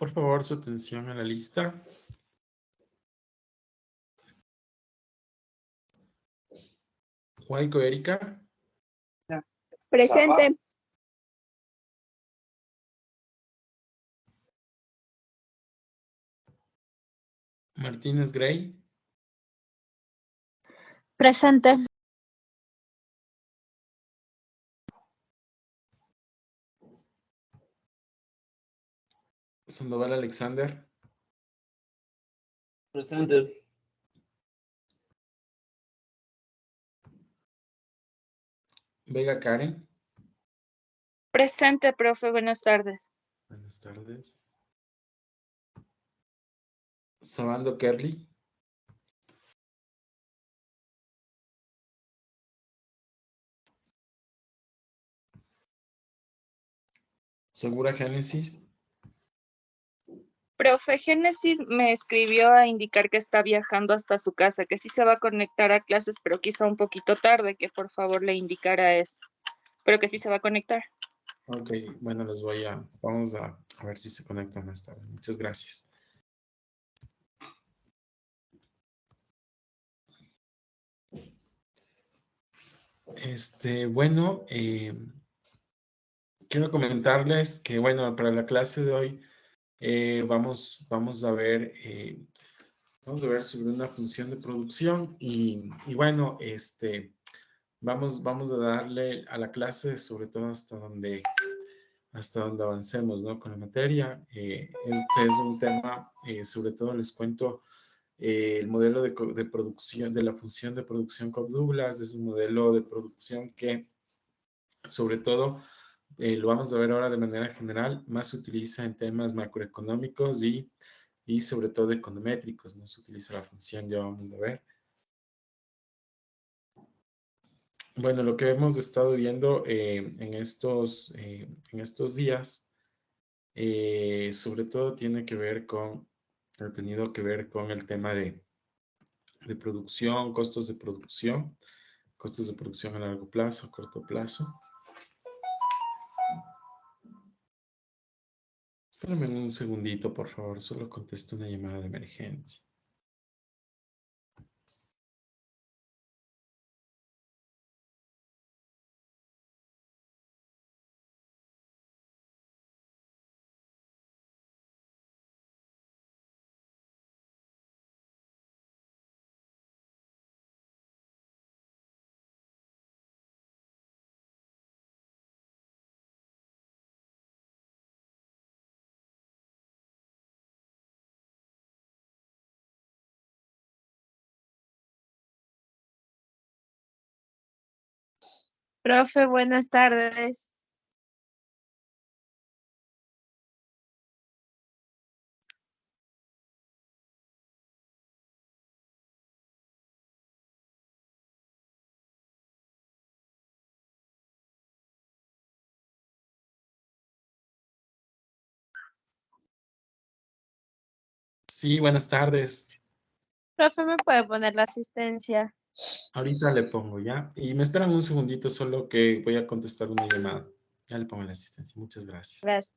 por favor, su atención a la lista. Huayco Erika. Presente. Martínez Gray. Presente. Sandoval Alexander. Presente. Vega Karen. Presente, profe. Buenas tardes. Buenas tardes. Sabando Kerly. Segura Génesis. Profe, Génesis me escribió a indicar que está viajando hasta su casa, que sí se va a conectar a clases, pero quizá un poquito tarde, que por favor le indicara eso, pero que sí se va a conectar. Ok, bueno, vamos a ver si se conecta más tarde. Muchas gracias. Bueno, quiero comentarles que, bueno, para la clase de hoy vamos a ver sobre una función de producción y bueno, vamos a darle a la clase sobre todo hasta donde avancemos, ¿no? Con la materia. Este es un tema, sobre todo les cuento, el modelo de producción, de la función de producción Cobb-Douglas, es un modelo de producción que sobre todo lo vamos a ver ahora de manera general, más se utiliza en temas macroeconómicos y sobre todo econométricos, no se utiliza la función, ya vamos a ver. Bueno, lo que hemos estado viendo en estos días, sobre todo ha tenido que ver con el tema de producción, costos de producción a largo plazo, a corto plazo. Espérame un segundito, por favor, solo contesto una llamada de emergencia. Profe, buenas tardes. Sí, buenas tardes. Profe, ¿me puede poner la asistencia? Ahorita le pongo ya. Y me esperan un segundito, solo que voy a contestar una llamada. Ya le pongo la asistencia. Muchas gracias. Gracias.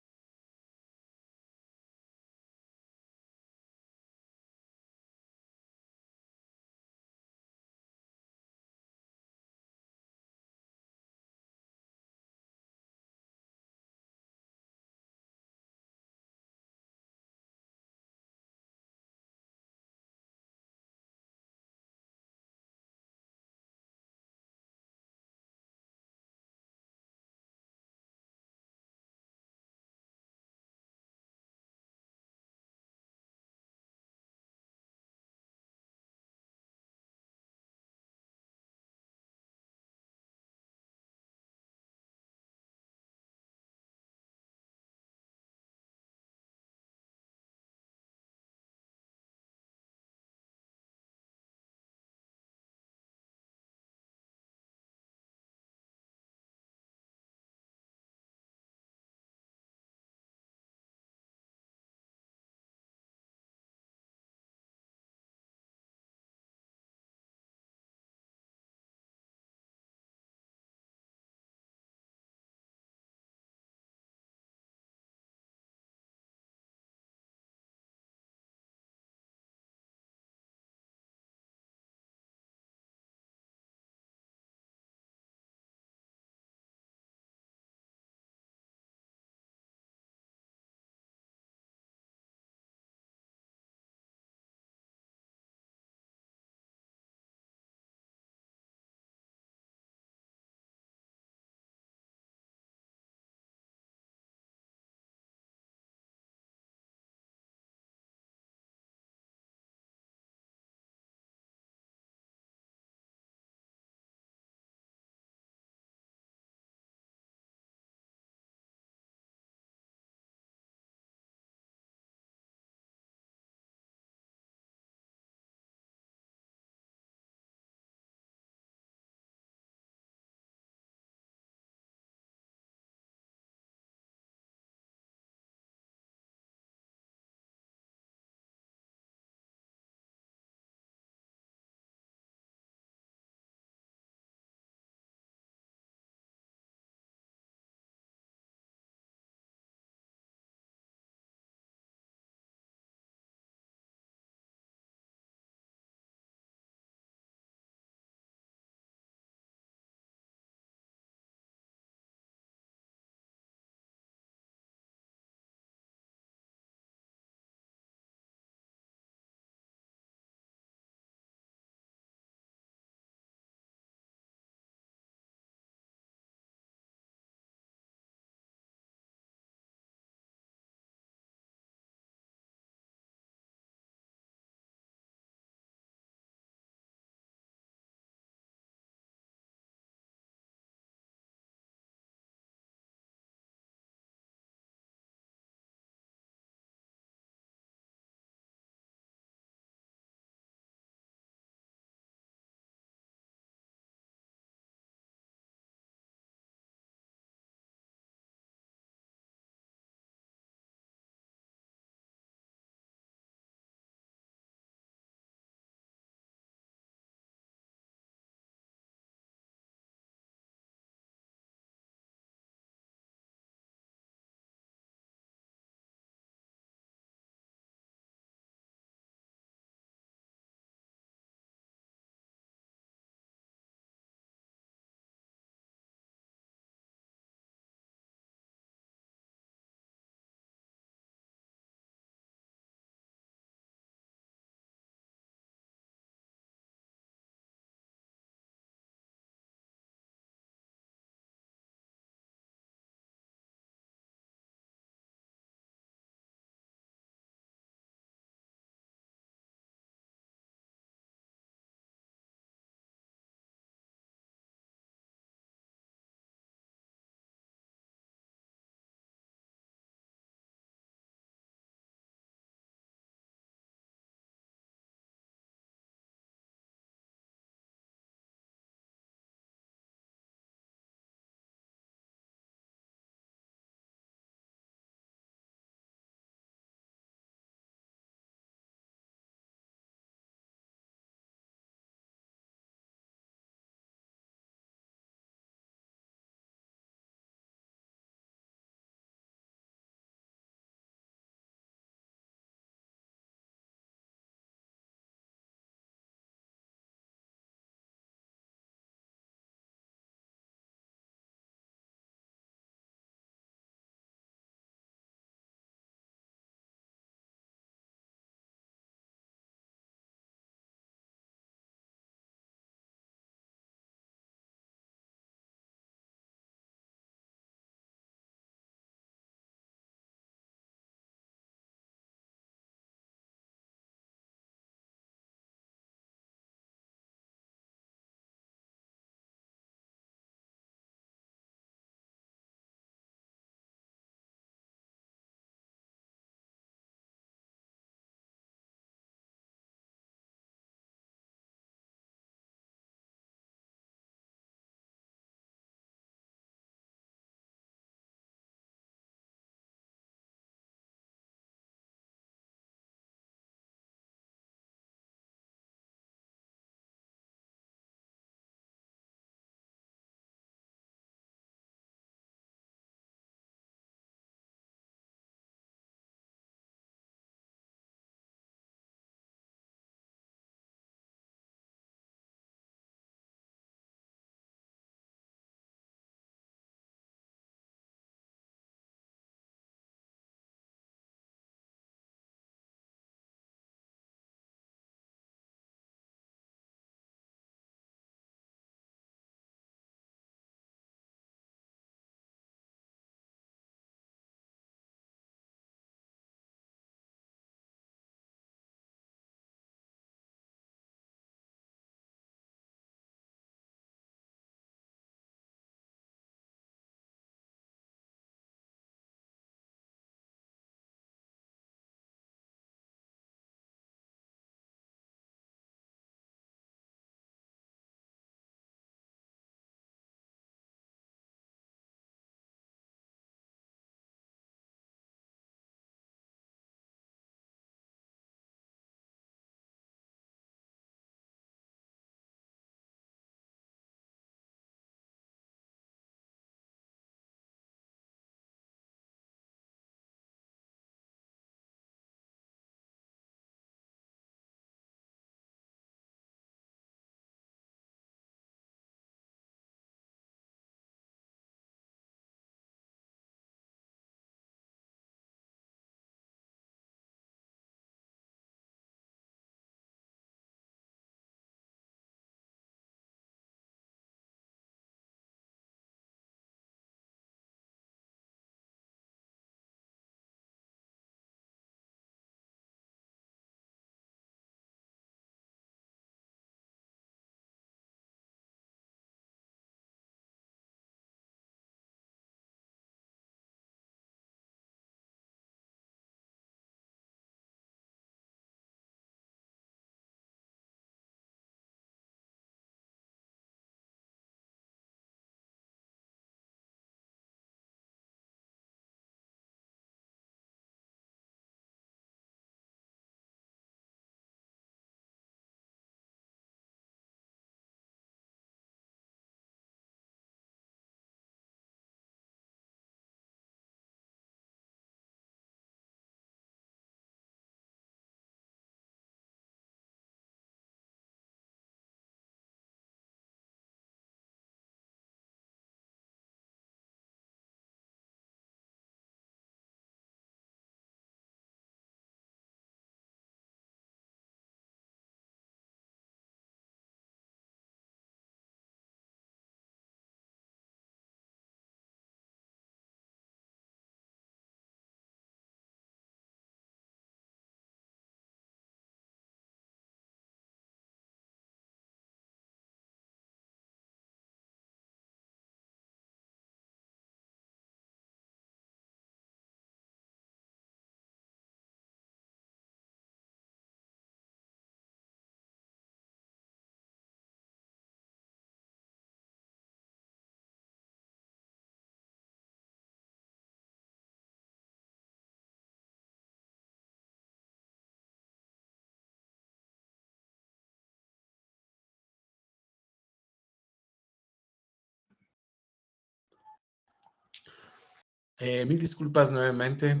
Mil disculpas nuevamente.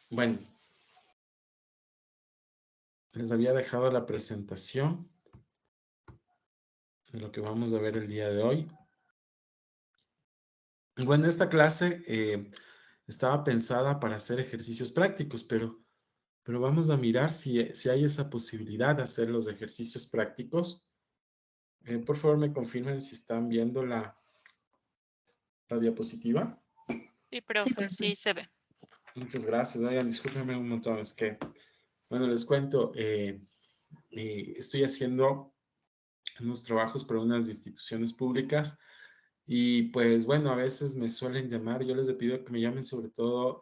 Bueno, les había dejado la presentación de lo que vamos a ver el día de hoy. Y bueno, esta clase estaba pensada para hacer ejercicios prácticos, pero vamos a mirar si hay esa posibilidad de hacer los ejercicios prácticos. Por favor, me confirmen si están viendo la diapositiva. Sí, profe, sí se ve. Muchas gracias. Oigan, discúlpenme un montón. Es que, bueno, les cuento, estoy haciendo unos trabajos para unas instituciones públicas y pues bueno, a veces me suelen llamar. Yo les pido que me llamen sobre todo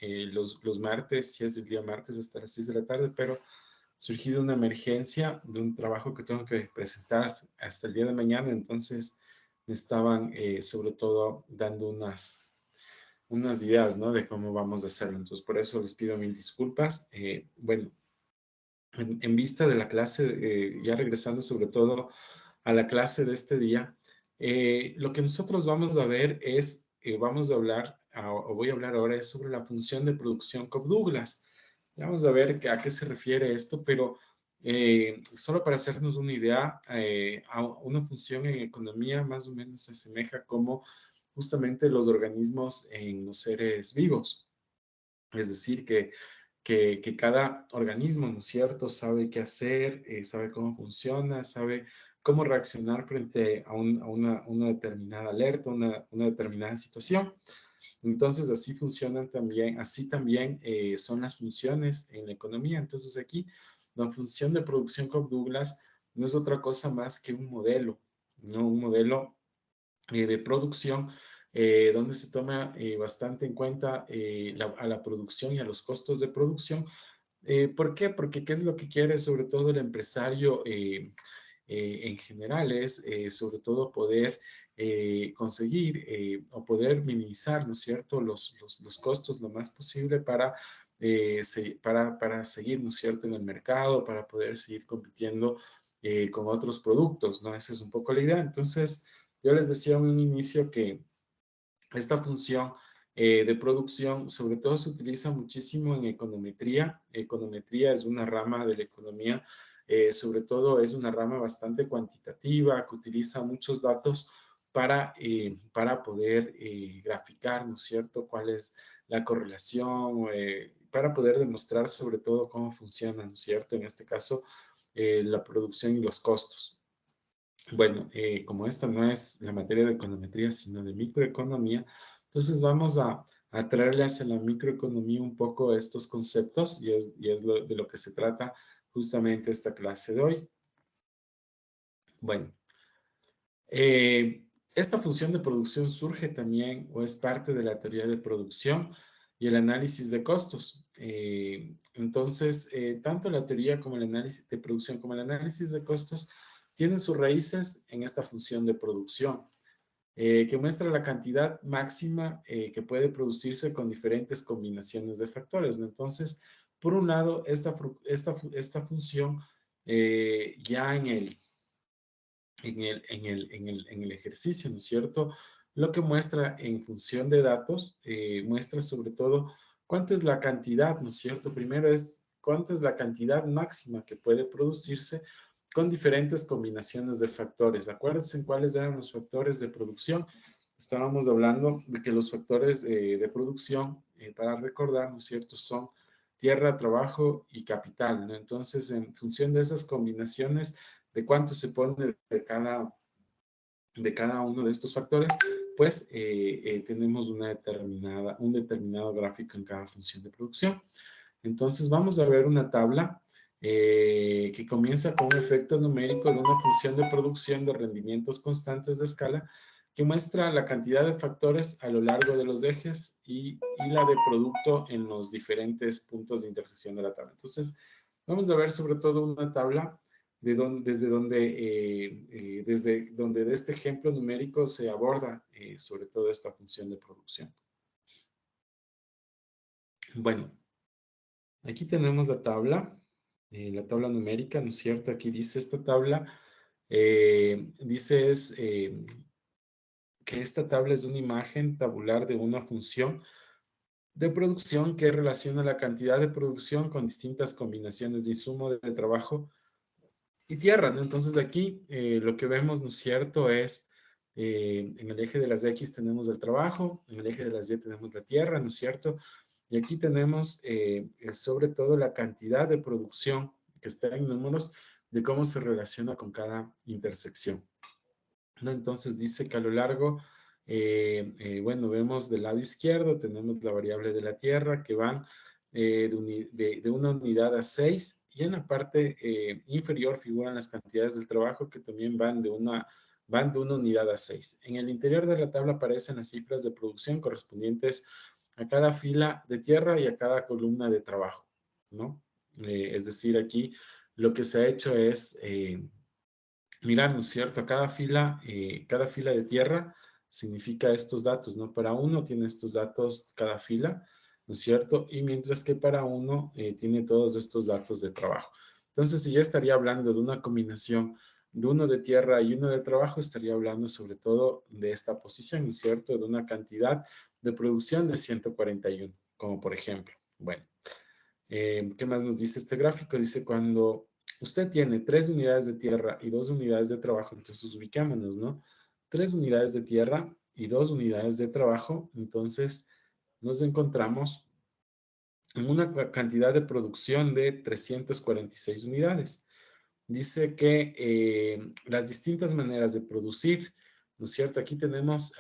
los martes, si es el día martes hasta las 6 de la tarde, pero surgido una emergencia de un trabajo que tengo que presentar hasta el día de mañana, entonces me estaban sobre todo dando unas ideas, ¿no? De cómo vamos a hacerlo. Entonces, por eso les pido mil disculpas. Bueno, en vista de la clase, ya regresando sobre todo a la clase de este día, lo que nosotros vamos a ver es, vamos a hablar, o voy a hablar ahora, es sobre la función de producción Cobb-Douglas. Vamos a ver a qué se refiere esto, pero solo para hacernos una idea, a una función en economía más o menos se asemeja como justamente los organismos en los seres vivos. Es decir, que cada organismo, ¿no es cierto?, sabe qué hacer, sabe cómo funciona, sabe cómo reaccionar frente a una determinada alerta, una determinada situación. Entonces, así funcionan también, así también son las funciones en la economía. Entonces, aquí la función de producción Cobb-Douglas no es otra cosa más que un modelo, ¿no? Un modelo de producción, donde se toma bastante en cuenta a la producción y a los costos de producción. ¿Por qué? Porque ¿qué es lo que quiere sobre todo el empresario en general? Es sobre todo poder conseguir o poder minimizar, ¿no es cierto?, los costos lo más posible para seguir, ¿no es cierto?, en el mercado, para poder seguir compitiendo con otros productos, ¿no? Esa es un poco la idea. Entonces, yo les decía en un inicio que esta función de producción sobre todo se utiliza muchísimo en econometría. Econometría es una rama de la economía, sobre todo es una rama bastante cuantitativa que utiliza muchos datos para poder graficar, ¿no es cierto?, cuál es la correlación, para poder demostrar sobre todo cómo funciona, ¿no es cierto?, en este caso, la producción y los costos. Bueno, como esta no es la materia de econometría, sino de microeconomía, entonces vamos a traerle hacia la microeconomía un poco estos conceptos y es de lo que se trata justamente esta clase de hoy. Bueno, esta función de producción surge también o es parte de la teoría de producción y el análisis de costos. Entonces, tanto la teoría como el análisis de producción como el análisis de costos tienen sus raíces en esta función de producción, que muestra la cantidad máxima que puede producirse con diferentes combinaciones de factores, ¿no? Entonces, por un lado, esta función ya en el ejercicio, ¿no es cierto? Lo que muestra en función de datos, muestra sobre todo cuánta es la cantidad, ¿no es cierto? Primero es cuánta es la cantidad máxima que puede producirse con diferentes combinaciones de factores. Acuérdense en cuáles eran los factores de producción. Estábamos hablando de que los factores de producción, para recordar, ¿no es cierto?, son tierra, trabajo y capital, ¿no? Entonces, en función de esas combinaciones, de cuánto se pone de cada uno de estos factores, pues tenemos un determinado gráfico en cada función de producción. Entonces vamos a ver una tabla que comienza con un efecto numérico de una función de producción de rendimientos constantes de escala que muestra la cantidad de factores a lo largo de los ejes y la de producto en los diferentes puntos de intersección de la tabla. Entonces, vamos a ver sobre todo una tabla desde donde de este ejemplo numérico se aborda sobre todo esta función de producción. Bueno, aquí tenemos la tabla numérica, ¿no es cierto? Aquí dice esta tabla, dice que esta tabla es una imagen tabular de una función de producción que relaciona la cantidad de producción con distintas combinaciones de insumo de trabajo y tierra, ¿no? Entonces aquí lo que vemos, ¿no es cierto?, es en el eje de las X tenemos el trabajo, en el eje de las Y tenemos la tierra, ¿no es cierto? Y aquí tenemos sobre todo la cantidad de producción que está en números de cómo se relaciona con cada intersección, ¿no? Entonces dice que a lo largo, bueno, vemos del lado izquierdo, tenemos la variable de la tierra que van de una unidad a 6 y en la parte inferior figuran las cantidades del trabajo que también van de una unidad a 6. En el interior de la tabla aparecen las cifras de producción correspondientes a cada fila de tierra y a cada columna de trabajo, ¿no? Es decir, aquí lo que se ha hecho es mirar, ¿no es cierto? Cada fila de tierra significa estos datos, ¿no? Para uno tiene estos datos cada fila, ¿no es cierto? Y mientras que para uno tiene todos estos datos de trabajo. Entonces, si yo estaría hablando de una combinación de uno de tierra y uno de trabajo, estaría hablando sobre todo de esta posición, ¿no es cierto? De una cantidad de producción de 141, como por ejemplo. Bueno, ¿qué más nos dice este gráfico? Dice cuando usted tiene 3 unidades de tierra y 2 unidades de trabajo, entonces ubicémonos, ¿no? 3 unidades de tierra y 2 unidades de trabajo, entonces nos encontramos en una cantidad de producción de 346 unidades. Dice que las distintas maneras de producir, ¿no es cierto? Aquí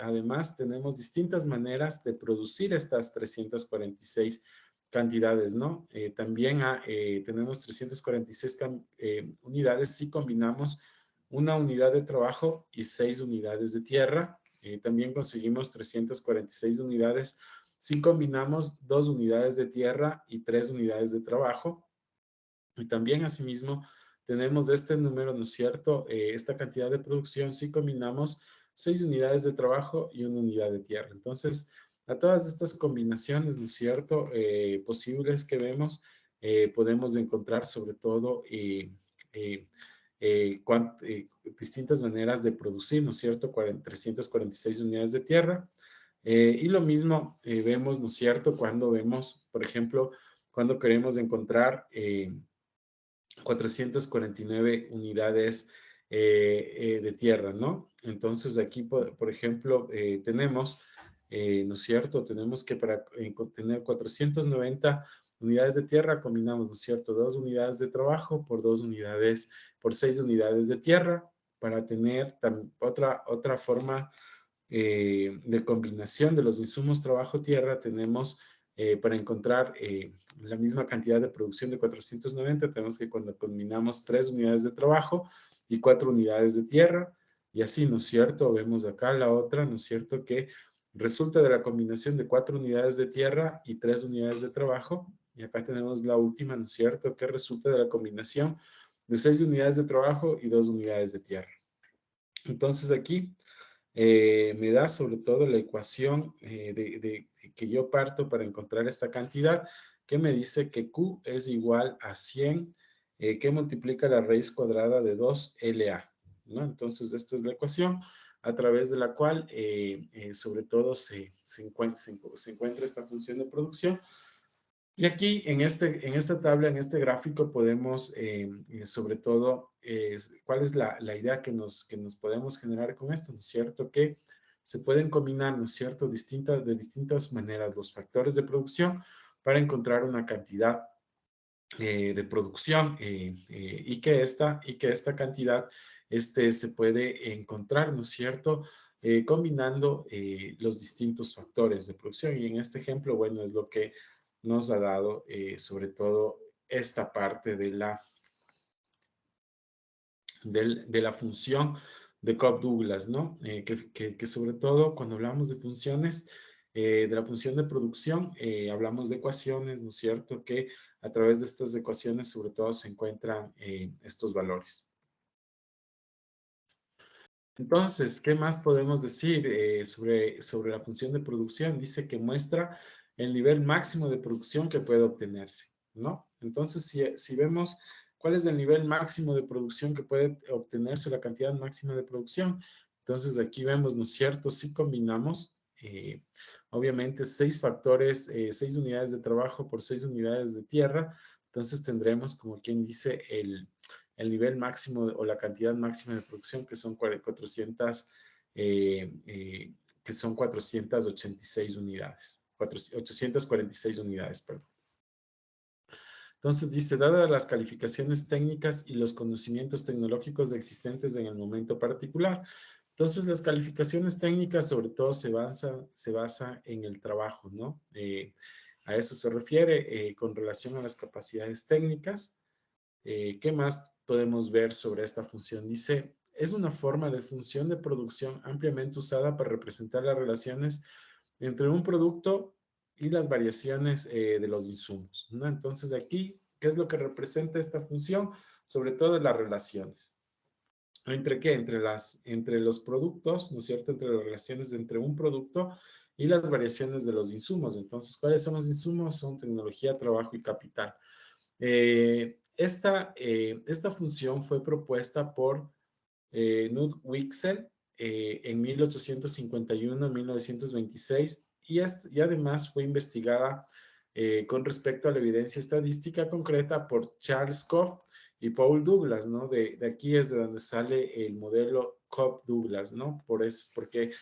además, tenemos distintas maneras de producir estas 346 cantidades, ¿no? También tenemos 346 unidades si combinamos una unidad de trabajo y 6 unidades de tierra. También conseguimos 346 unidades si combinamos 2 unidades de tierra y 3 unidades de trabajo. Y también asimismo tenemos este número, ¿no es cierto? Esta cantidad de producción si combinamos 6 unidades de trabajo y una unidad de tierra. Entonces, a todas estas combinaciones, ¿no es cierto?, posibles que vemos, podemos encontrar sobre todo eh, distintas maneras de producir, ¿no es cierto?, 346 unidades de tierra. Y lo mismo vemos, ¿no es cierto?, cuando vemos, por ejemplo, cuando queremos encontrar 449 unidades de tierra, ¿no? Entonces aquí, por ejemplo, tenemos, ¿no es cierto? Tenemos que para tener 490 unidades de tierra, combinamos, ¿no es cierto? 2 unidades de trabajo por 2 unidades, por 6 unidades de tierra, para tener otra forma de combinación de los insumos trabajo-tierra, tenemos para encontrar la misma cantidad de producción de 490, tenemos que cuando combinamos 3 unidades de trabajo y 4 unidades de tierra, y así, ¿no es cierto? Vemos acá la otra, ¿no es cierto? Que resulta de la combinación de 4 unidades de tierra y 3 unidades de trabajo, y acá tenemos la última, ¿no es cierto? Que resulta de la combinación de 6 unidades de trabajo y 2 unidades de tierra. Entonces aquí me da sobre todo la ecuación que yo parto para encontrar esta cantidad, que me dice que Q es igual a 100, que multiplica la raíz cuadrada de 2LA, ¿no? Entonces, esta es la ecuación a través de la cual, sobre todo, se encuentra esta función de producción. Y aquí en esta tabla, en este gráfico, podemos, sobre todo, cuál es la idea que nos podemos generar con esto, ¿no es cierto? Que se pueden combinar, ¿no es cierto?, de distintas maneras los factores de producción para encontrar una cantidad de producción y que esta cantidad se puede encontrar, ¿no es cierto?, combinando los distintos factores de producción. Y en este ejemplo, bueno, es lo que nos ha dado sobre todo esta parte de la función de Cobb-Douglas, ¿no? Que sobre todo cuando hablamos de funciones, de la función de producción, hablamos de ecuaciones, ¿no es cierto? Que a través de estas ecuaciones sobre todo se encuentran estos valores. Entonces, ¿qué más podemos decir sobre la función de producción? Dice que muestra el nivel máximo de producción que puede obtenerse, ¿no? Entonces, si vemos cuál es el nivel máximo de producción que puede obtenerse, la cantidad máxima de producción, Entonces aquí vemos, ¿no es cierto? Si combinamos, obviamente 6 factores, 6 unidades de trabajo por 6 unidades de tierra, entonces tendremos, como quien dice, el nivel máximo o la cantidad máxima de producción, que son 400, que son 486 unidades, 846 unidades, perdón. Entonces dice, dadas las calificaciones técnicas y los conocimientos tecnológicos existentes en el momento particular. Entonces las calificaciones técnicas sobre todo se basa en el trabajo, ¿no? A eso se refiere con relación a las capacidades técnicas. ¿Qué más podemos ver sobre esta función? Dice, es una forma de función de producción ampliamente usada para representar las relaciones entre un producto y las variaciones de los insumos, ¿no? Entonces aquí, ¿qué es lo que representa esta función? Sobre todo las relaciones. ¿Entre qué? Entre los productos, ¿no es cierto? Entre las relaciones entre un producto y las variaciones de los insumos. Entonces, ¿cuáles son los insumos? Son tecnología, trabajo y capital. Esta función fue propuesta por Knut Wicksell en 1851-1926 y además fue investigada con respecto a la evidencia estadística concreta por Charles Koch y Paul Douglas, ¿no? De aquí es de donde sale el modelo Koch-Douglas, ¿no? Porque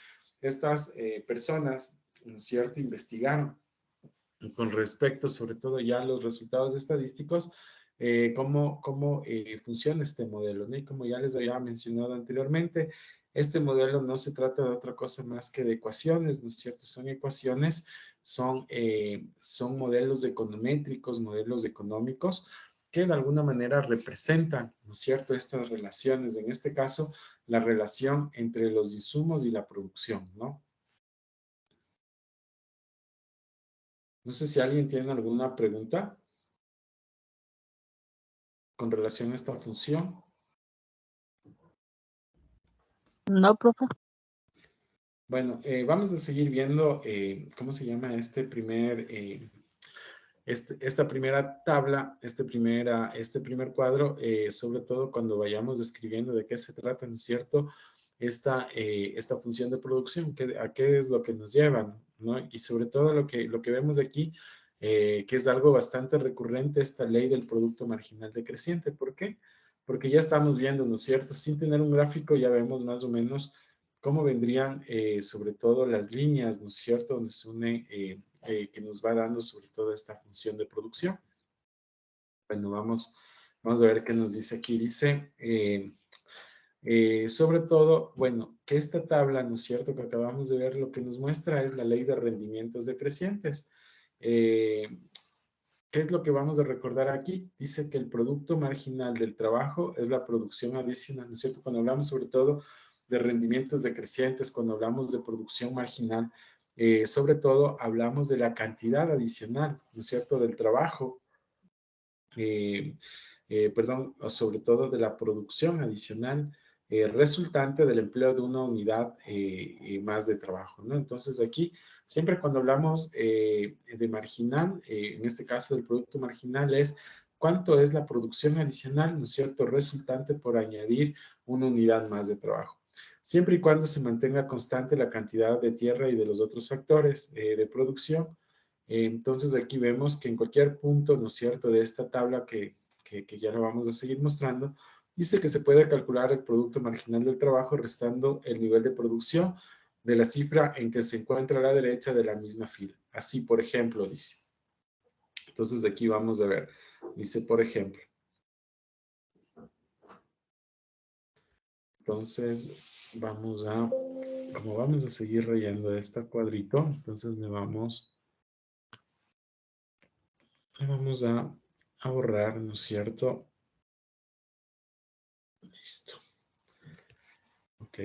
estas personas, ¿no es cierto?, investigaron con respecto sobre todo ya a los resultados estadísticos, cómo funciona este modelo, ¿no? Y como ya les había mencionado anteriormente, este modelo no se trata de otra cosa más que de ecuaciones, ¿no es cierto? Son ecuaciones, son modelos econométricos, modelos económicos, que de alguna manera representan, ¿no es cierto?, estas relaciones, en este caso, la relación entre los insumos y la producción, ¿no? No sé si alguien tiene alguna pregunta con relación a esta función. No, profe. Bueno, vamos a seguir viendo cómo se llama esta primera tabla, este primer cuadro, sobre todo cuando vayamos describiendo de qué se trata, ¿no es cierto? Esta función de producción, a qué es lo que nos lleva, ¿no? Y sobre todo lo que vemos aquí, que es algo bastante recurrente, esta ley del producto marginal decreciente. ¿Por qué? Porque ya estamos viendo, ¿no es cierto? Sin tener un gráfico ya vemos más o menos cómo vendrían sobre todo las líneas, ¿no es cierto? Donde se une, que nos va dando sobre todo esta función de producción. Bueno, vamos a ver qué nos dice aquí. Dice, sobre todo, bueno, que esta tabla, ¿no es cierto?, que acabamos de ver, lo que nos muestra es la ley de rendimientos decrecientes. ¿Qué es lo que vamos a recordar aquí? Dice que el producto marginal del trabajo es la producción adicional, ¿no es cierto? Cuando hablamos sobre todo de rendimientos decrecientes, cuando hablamos de producción marginal, sobre todo hablamos de la cantidad adicional, ¿no es cierto?, del trabajo, perdón, sobre todo de la producción adicional resultante del empleo de una unidad más de trabajo, ¿no? Entonces aquí, siempre cuando hablamos de marginal, en este caso del producto marginal, es cuánto es la producción adicional, ¿no es cierto?, resultante por añadir una unidad más de trabajo. Siempre y cuando se mantenga constante la cantidad de tierra y de los otros factores de producción. Entonces aquí vemos que en cualquier punto, ¿no es cierto?, de esta tabla que ya lo vamos a seguir mostrando, dice que se puede calcular el producto marginal del trabajo restando el nivel de producción de la cifra en que se encuentra a la derecha de la misma fila. Así, por ejemplo, dice. Entonces aquí vamos a ver. Dice, por ejemplo. Entonces, como vamos a seguir rayando este cuadrito, entonces le vamos a borrar, ¿no es cierto? Listo. Ok,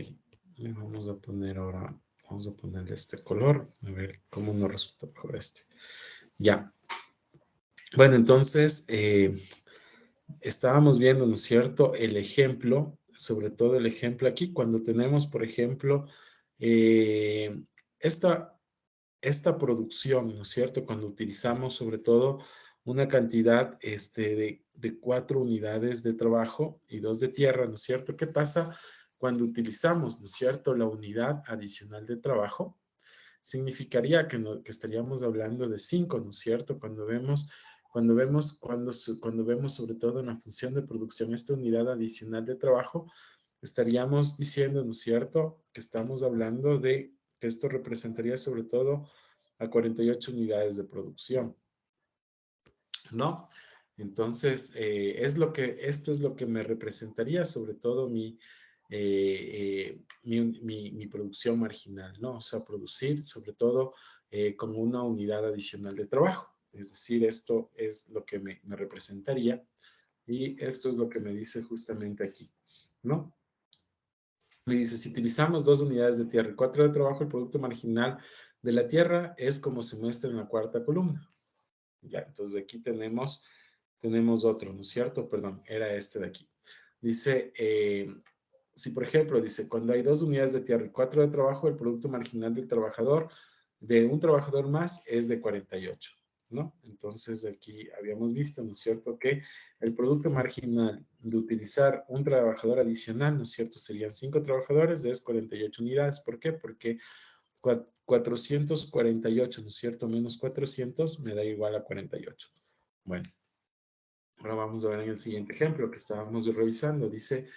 le vamos a poner ahora, vamos a ponerle este color, a ver cómo nos resulta mejor este. Ya. Bueno, entonces, estábamos viendo, ¿no es cierto?, el ejemplo, sobre todo el ejemplo aquí, cuando tenemos, por ejemplo, esta producción, ¿no es cierto?, cuando utilizamos sobre todo una cantidad de 4 unidades de trabajo y 2 de tierra, ¿no es cierto? ¿Qué pasa cuando utilizamos, ¿no es cierto?, la unidad adicional de trabajo, significaría que, que estaríamos hablando de 5, ¿no es cierto? Cuando vemos sobre todo en la función de producción esta unidad adicional de trabajo, estaríamos diciendo, ¿no es cierto?, que estamos hablando de que esto representaría sobre todo a 48 unidades de producción, ¿no? Entonces, esto es lo que me representaría sobre todo mi producción marginal, ¿no? O sea, producir sobre todo con una unidad adicional de trabajo. Es decir, esto es lo que me representaría y esto es lo que me dice justamente aquí, ¿no? Me dice, si utilizamos 2 unidades de tierra y 4 de trabajo, el producto marginal de la tierra es como se muestra en la cuarta columna. Ya, entonces aquí tenemos otro, ¿no es cierto? Perdón, era este de aquí. Dice, si por ejemplo, dice, cuando hay 2 unidades de tierra y 4 de trabajo, el producto marginal del trabajador, de un trabajador más, es de 48, ¿no? Entonces aquí habíamos visto, ¿no es cierto?, que el producto marginal de utilizar un trabajador adicional, ¿no es cierto?, serían 5 trabajadores, es 48 unidades. ¿Por qué? Porque 448, ¿no es cierto?, menos 400 me da igual a 48. Bueno, ahora vamos a ver en el siguiente ejemplo que estábamos revisando. Dice,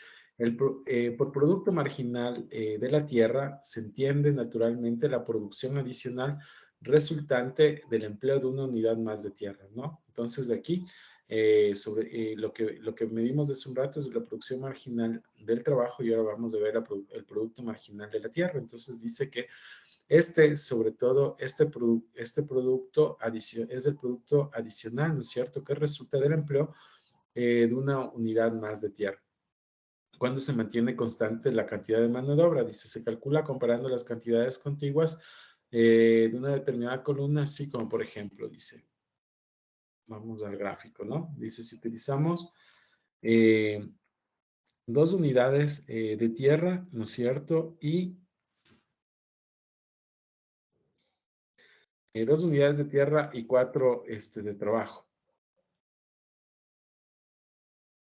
por producto marginal de la tierra se entiende naturalmente la producción adicional resultante del empleo de una unidad más de tierra, ¿no? Entonces, de aquí, lo que medimos hace un rato es la producción marginal del trabajo y ahora vamos a ver el producto marginal de la tierra. Entonces, dice que sobre todo, este producto es el producto adicional, ¿no es cierto?, que resulta del empleo de una unidad más de tierra. Cuando se mantiene constante la cantidad de mano de obra, dice, se calcula comparando las cantidades contiguas de una determinada columna, así como por ejemplo, dice, vamos al gráfico, ¿no? Dice, si utilizamos 2 unidades de tierra, ¿no es cierto?, y 2 unidades de tierra y 4 de trabajo.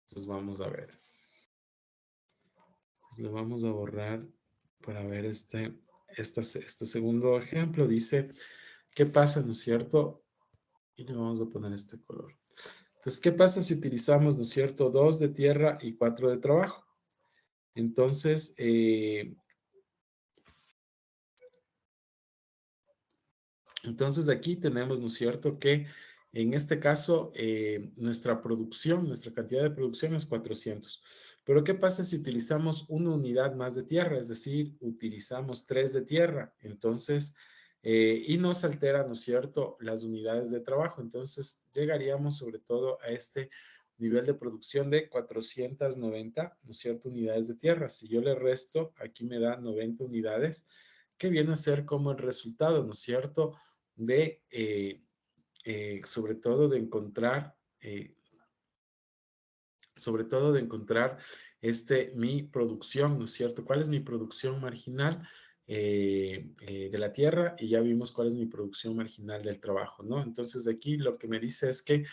Entonces vamos a ver. Entonces le vamos a borrar para ver este segundo ejemplo. Dice, ¿qué pasa, no es cierto? Y le vamos a poner este color. Entonces, ¿qué pasa si utilizamos, no es cierto, 2 de tierra y 4 de trabajo? Entonces, aquí tenemos, ¿no es cierto?, que en este caso nuestra cantidad de producción es 400. Pero ¿qué pasa si utilizamos una unidad más de tierra? Es decir, utilizamos 3 de tierra. Entonces, y nos altera, ¿no es cierto?, las unidades de trabajo. Entonces, llegaríamos sobre todo a este nivel de producción de 490, ¿no es cierto?, unidades de tierra. Si yo le resto, aquí me da 90 unidades, que viene a ser como el resultado, ¿no es cierto?, de, sobre todo de encontrar, mi producción, ¿no es cierto? ¿Cuál es mi producción marginal de la tierra? Y ya vimos cuál es mi producción marginal del trabajo, ¿no? Entonces aquí lo que me dice es que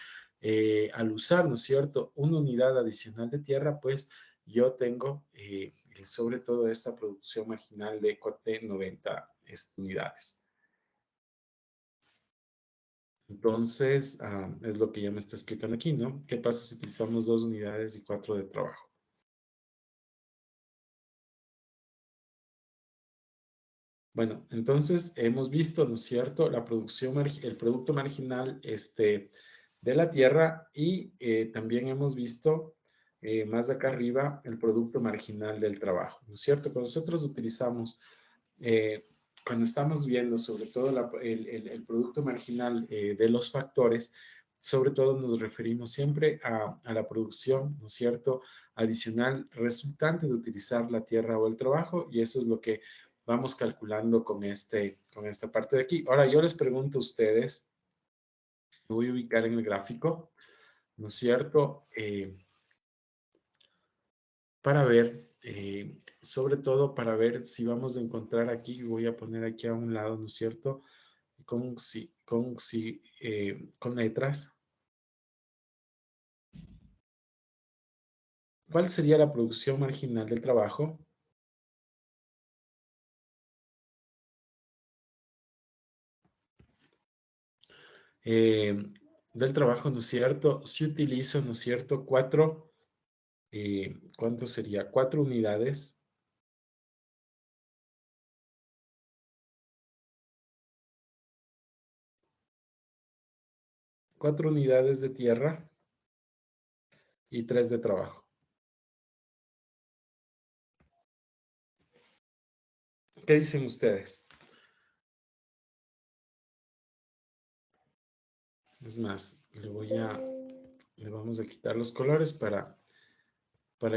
al usar, ¿no es cierto?, una unidad adicional de tierra, pues yo tengo sobre todo esta producción marginal de 90 unidades. Entonces, es lo que ya me está explicando aquí, ¿no? ¿Qué pasa si utilizamos 2 unidades y 4 de trabajo? Bueno, entonces hemos visto, ¿no es cierto?, el producto marginal de la tierra y también hemos visto más acá arriba el producto marginal del trabajo, ¿no es cierto? Cuando nosotros utilizamos, cuando estamos viendo sobre todo el producto marginal de los factores, sobre todo nos referimos siempre a la producción, ¿no es cierto?, adicional resultante de utilizar la tierra o el trabajo, y eso es lo que vamos calculando con esta parte de aquí. Ahora yo les pregunto a ustedes, me voy a ubicar en el gráfico, ¿no es cierto?, para ver, sobre todo para ver si vamos a encontrar aquí, voy a poner aquí a un lado, ¿no es cierto?, con letras. ¿Cuál sería la producción marginal del trabajo? del trabajo, ¿no es cierto? Si utilizo, ¿no es cierto? ¿Cuánto sería? 4 unidades. Cuatro unidades de tierra y 3 de trabajo. ¿Qué dicen ustedes? Es más, le vamos a quitar los colores para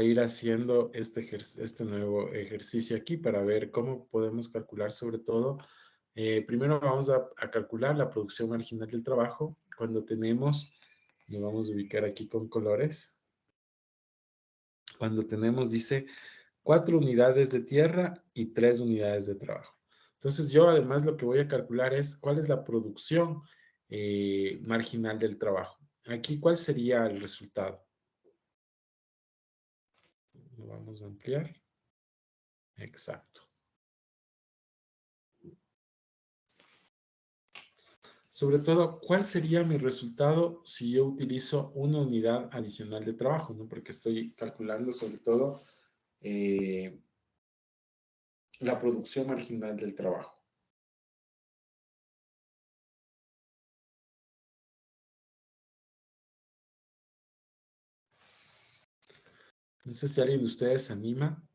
ir haciendo este nuevo ejercicio aquí para ver cómo podemos calcular sobre todo. Primero vamos a calcular la producción marginal del trabajo. Cuando tenemos, lo vamos a ubicar aquí con colores. Cuando tenemos, dice, 4 unidades de tierra y 3 unidades de trabajo. Entonces yo además lo que voy a calcular es cuál es la producción marginal del trabajo. Aquí, ¿cuál sería el resultado? Lo vamos a ampliar. Exacto. Sobre todo, ¿cuál sería mi resultado si yo utilizo una unidad adicional de trabajo? ¿No? Porque estoy calculando sobre todo eh, la producción marginal del trabajo. No sé si alguien de ustedes se anima.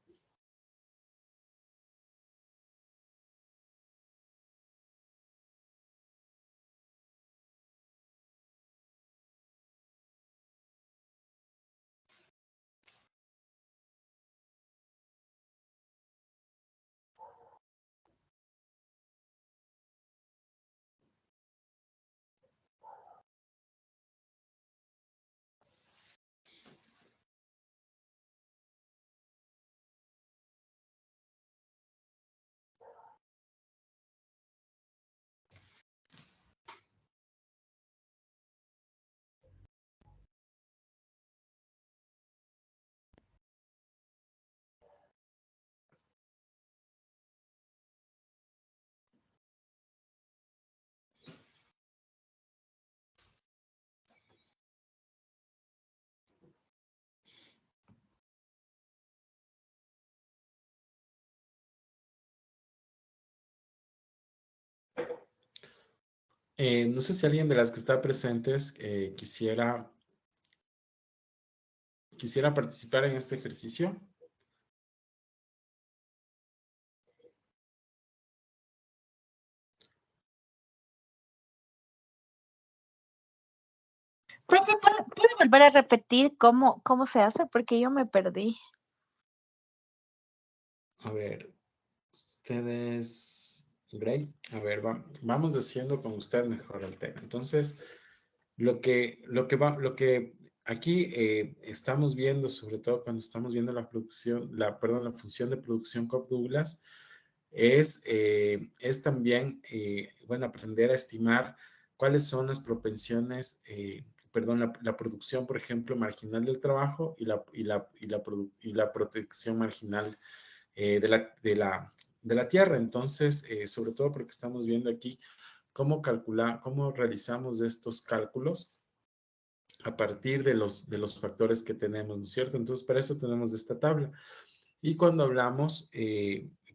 No sé si alguien de las que está presentes quisiera participar en este ejercicio. Profe, ¿puede volver a repetir cómo se hace? Porque yo me perdí. A ver, ustedes, Gray, a ver, vamos haciendo con usted mejor el tema. Entonces, lo que aquí estamos viendo, sobre todo cuando estamos viendo la producción, la función de producción Cobb-Douglas, es también, bueno, aprender a estimar cuáles son las propensiones, perdón, la producción, por ejemplo, marginal del trabajo y la protección marginal de la tierra. Entonces, sobre todo porque estamos viendo aquí cómo realizamos estos cálculos a partir de los factores que tenemos, ¿no es cierto? Entonces, para eso tenemos esta tabla. Y cuando hablamos,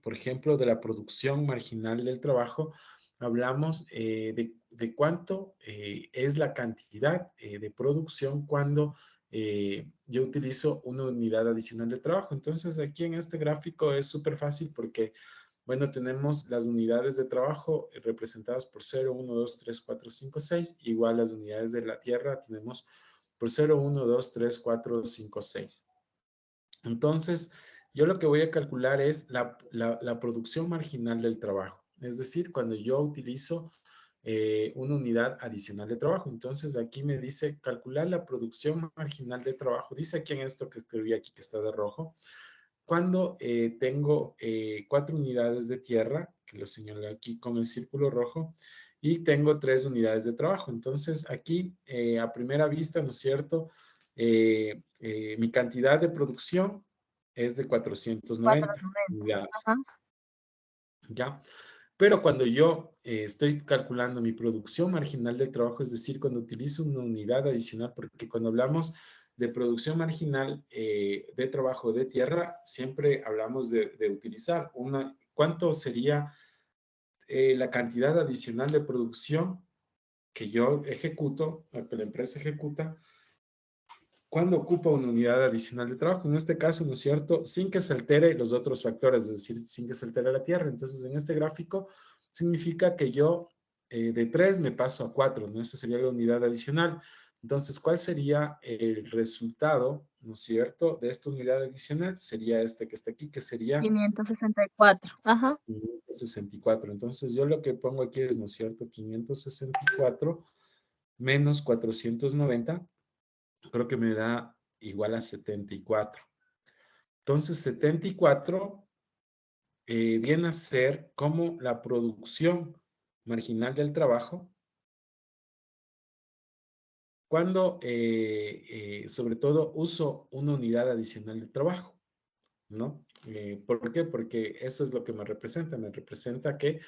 por ejemplo, de la producción marginal del trabajo, hablamos de cuánto es la cantidad de producción cuando yo utilizo una unidad adicional de trabajo. Entonces, aquí en este gráfico es súper fácil porque, bueno, tenemos las unidades de trabajo representadas por 0, 1, 2, 3, 4, 5, 6. Igual las unidades de la tierra tenemos por 0, 1, 2, 3, 4, 5, 6. Entonces, yo lo que voy a calcular es la producción marginal del trabajo. Es decir, cuando yo utilizo una unidad adicional de trabajo. Entonces, aquí me dice calcular la producción marginal de trabajo. Dice aquí en esto que escribí aquí que está de rojo. Cuando tengo 4 unidades de tierra, que lo señalé aquí con el círculo rojo, y tengo 3 unidades de trabajo. Entonces, aquí a primera vista, ¿no es cierto? Mi cantidad de producción es de 490 490. unidades, Ajá. ¿ya? Pero cuando yo estoy calculando mi producción marginal del trabajo, es decir, cuando utilizo una unidad adicional, porque cuando hablamos de producción marginal de trabajo de tierra, siempre hablamos de utilizar ¿cuánto sería la cantidad adicional de producción que yo ejecuto, que la empresa ejecuta, cuando ocupa una unidad adicional de trabajo? En este caso, ¿no es cierto? Sin que se altere los otros factores, es decir, sin que se altere la tierra. Entonces, en este gráfico significa que yo de 3 me paso a 4, ¿no? Esa sería la unidad adicional. Entonces, ¿cuál sería el resultado, ¿no es cierto?, de esta unidad adicional? Sería este que está aquí, que sería 564. Ajá. 564. Entonces, yo lo que pongo aquí es, ¿no es cierto?, 564 menos 490. Creo que me da igual a 74. Entonces, 74 viene a ser como la producción marginal del trabajo cuando, sobre todo, uso una unidad adicional de trabajo, ¿no? ¿Por qué? Porque eso es lo que me representa. Me representa que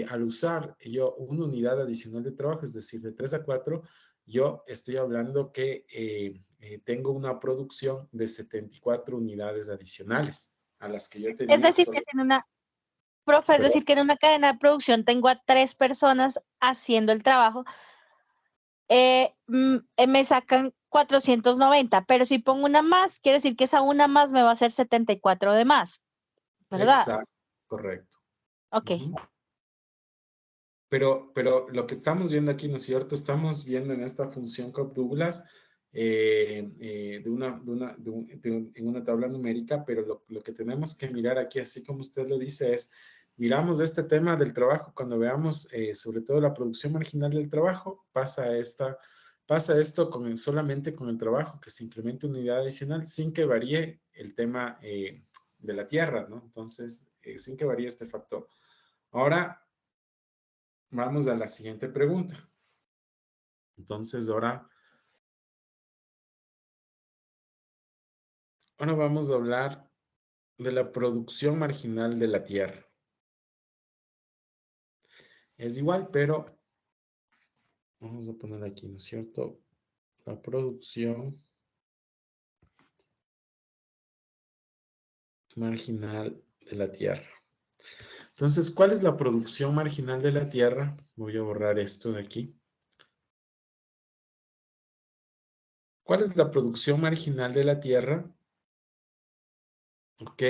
al usar yo una unidad adicional de trabajo, es decir, de 3 a 4, yo estoy hablando que tengo una producción de 74 unidades adicionales a las que yo Es tenía decir, solo. que en una, profe, es Perdón. decir, que en una cadena de producción tengo a 3 personas haciendo el trabajo, me sacan 490, pero si pongo una más, quiere decir que esa una más me va a hacer 74 de más, ¿verdad? Exacto, correcto. Ok. Ujú. Pero lo que estamos viendo aquí, ¿no es cierto? Estamos viendo en esta función Cobb-Douglas en una tabla numérica, pero lo que tenemos que mirar aquí, así como usted lo dice, es, miramos este tema del trabajo, cuando veamos sobre todo la producción marginal del trabajo, pasa esto solamente con el trabajo, que se incremente una unidad adicional sin que varíe el tema de la tierra, ¿no? Entonces, sin que varíe este factor. Ahora, vamos a la siguiente pregunta. Entonces, ahora vamos a hablar de la producción marginal de la tierra. Es igual, pero vamos a poner aquí, ¿no es cierto? La producción marginal de la tierra. Entonces, ¿cuál es la producción marginal de la tierra? Voy a borrar esto de aquí. ¿Cuál es la producción marginal de la tierra? Ok.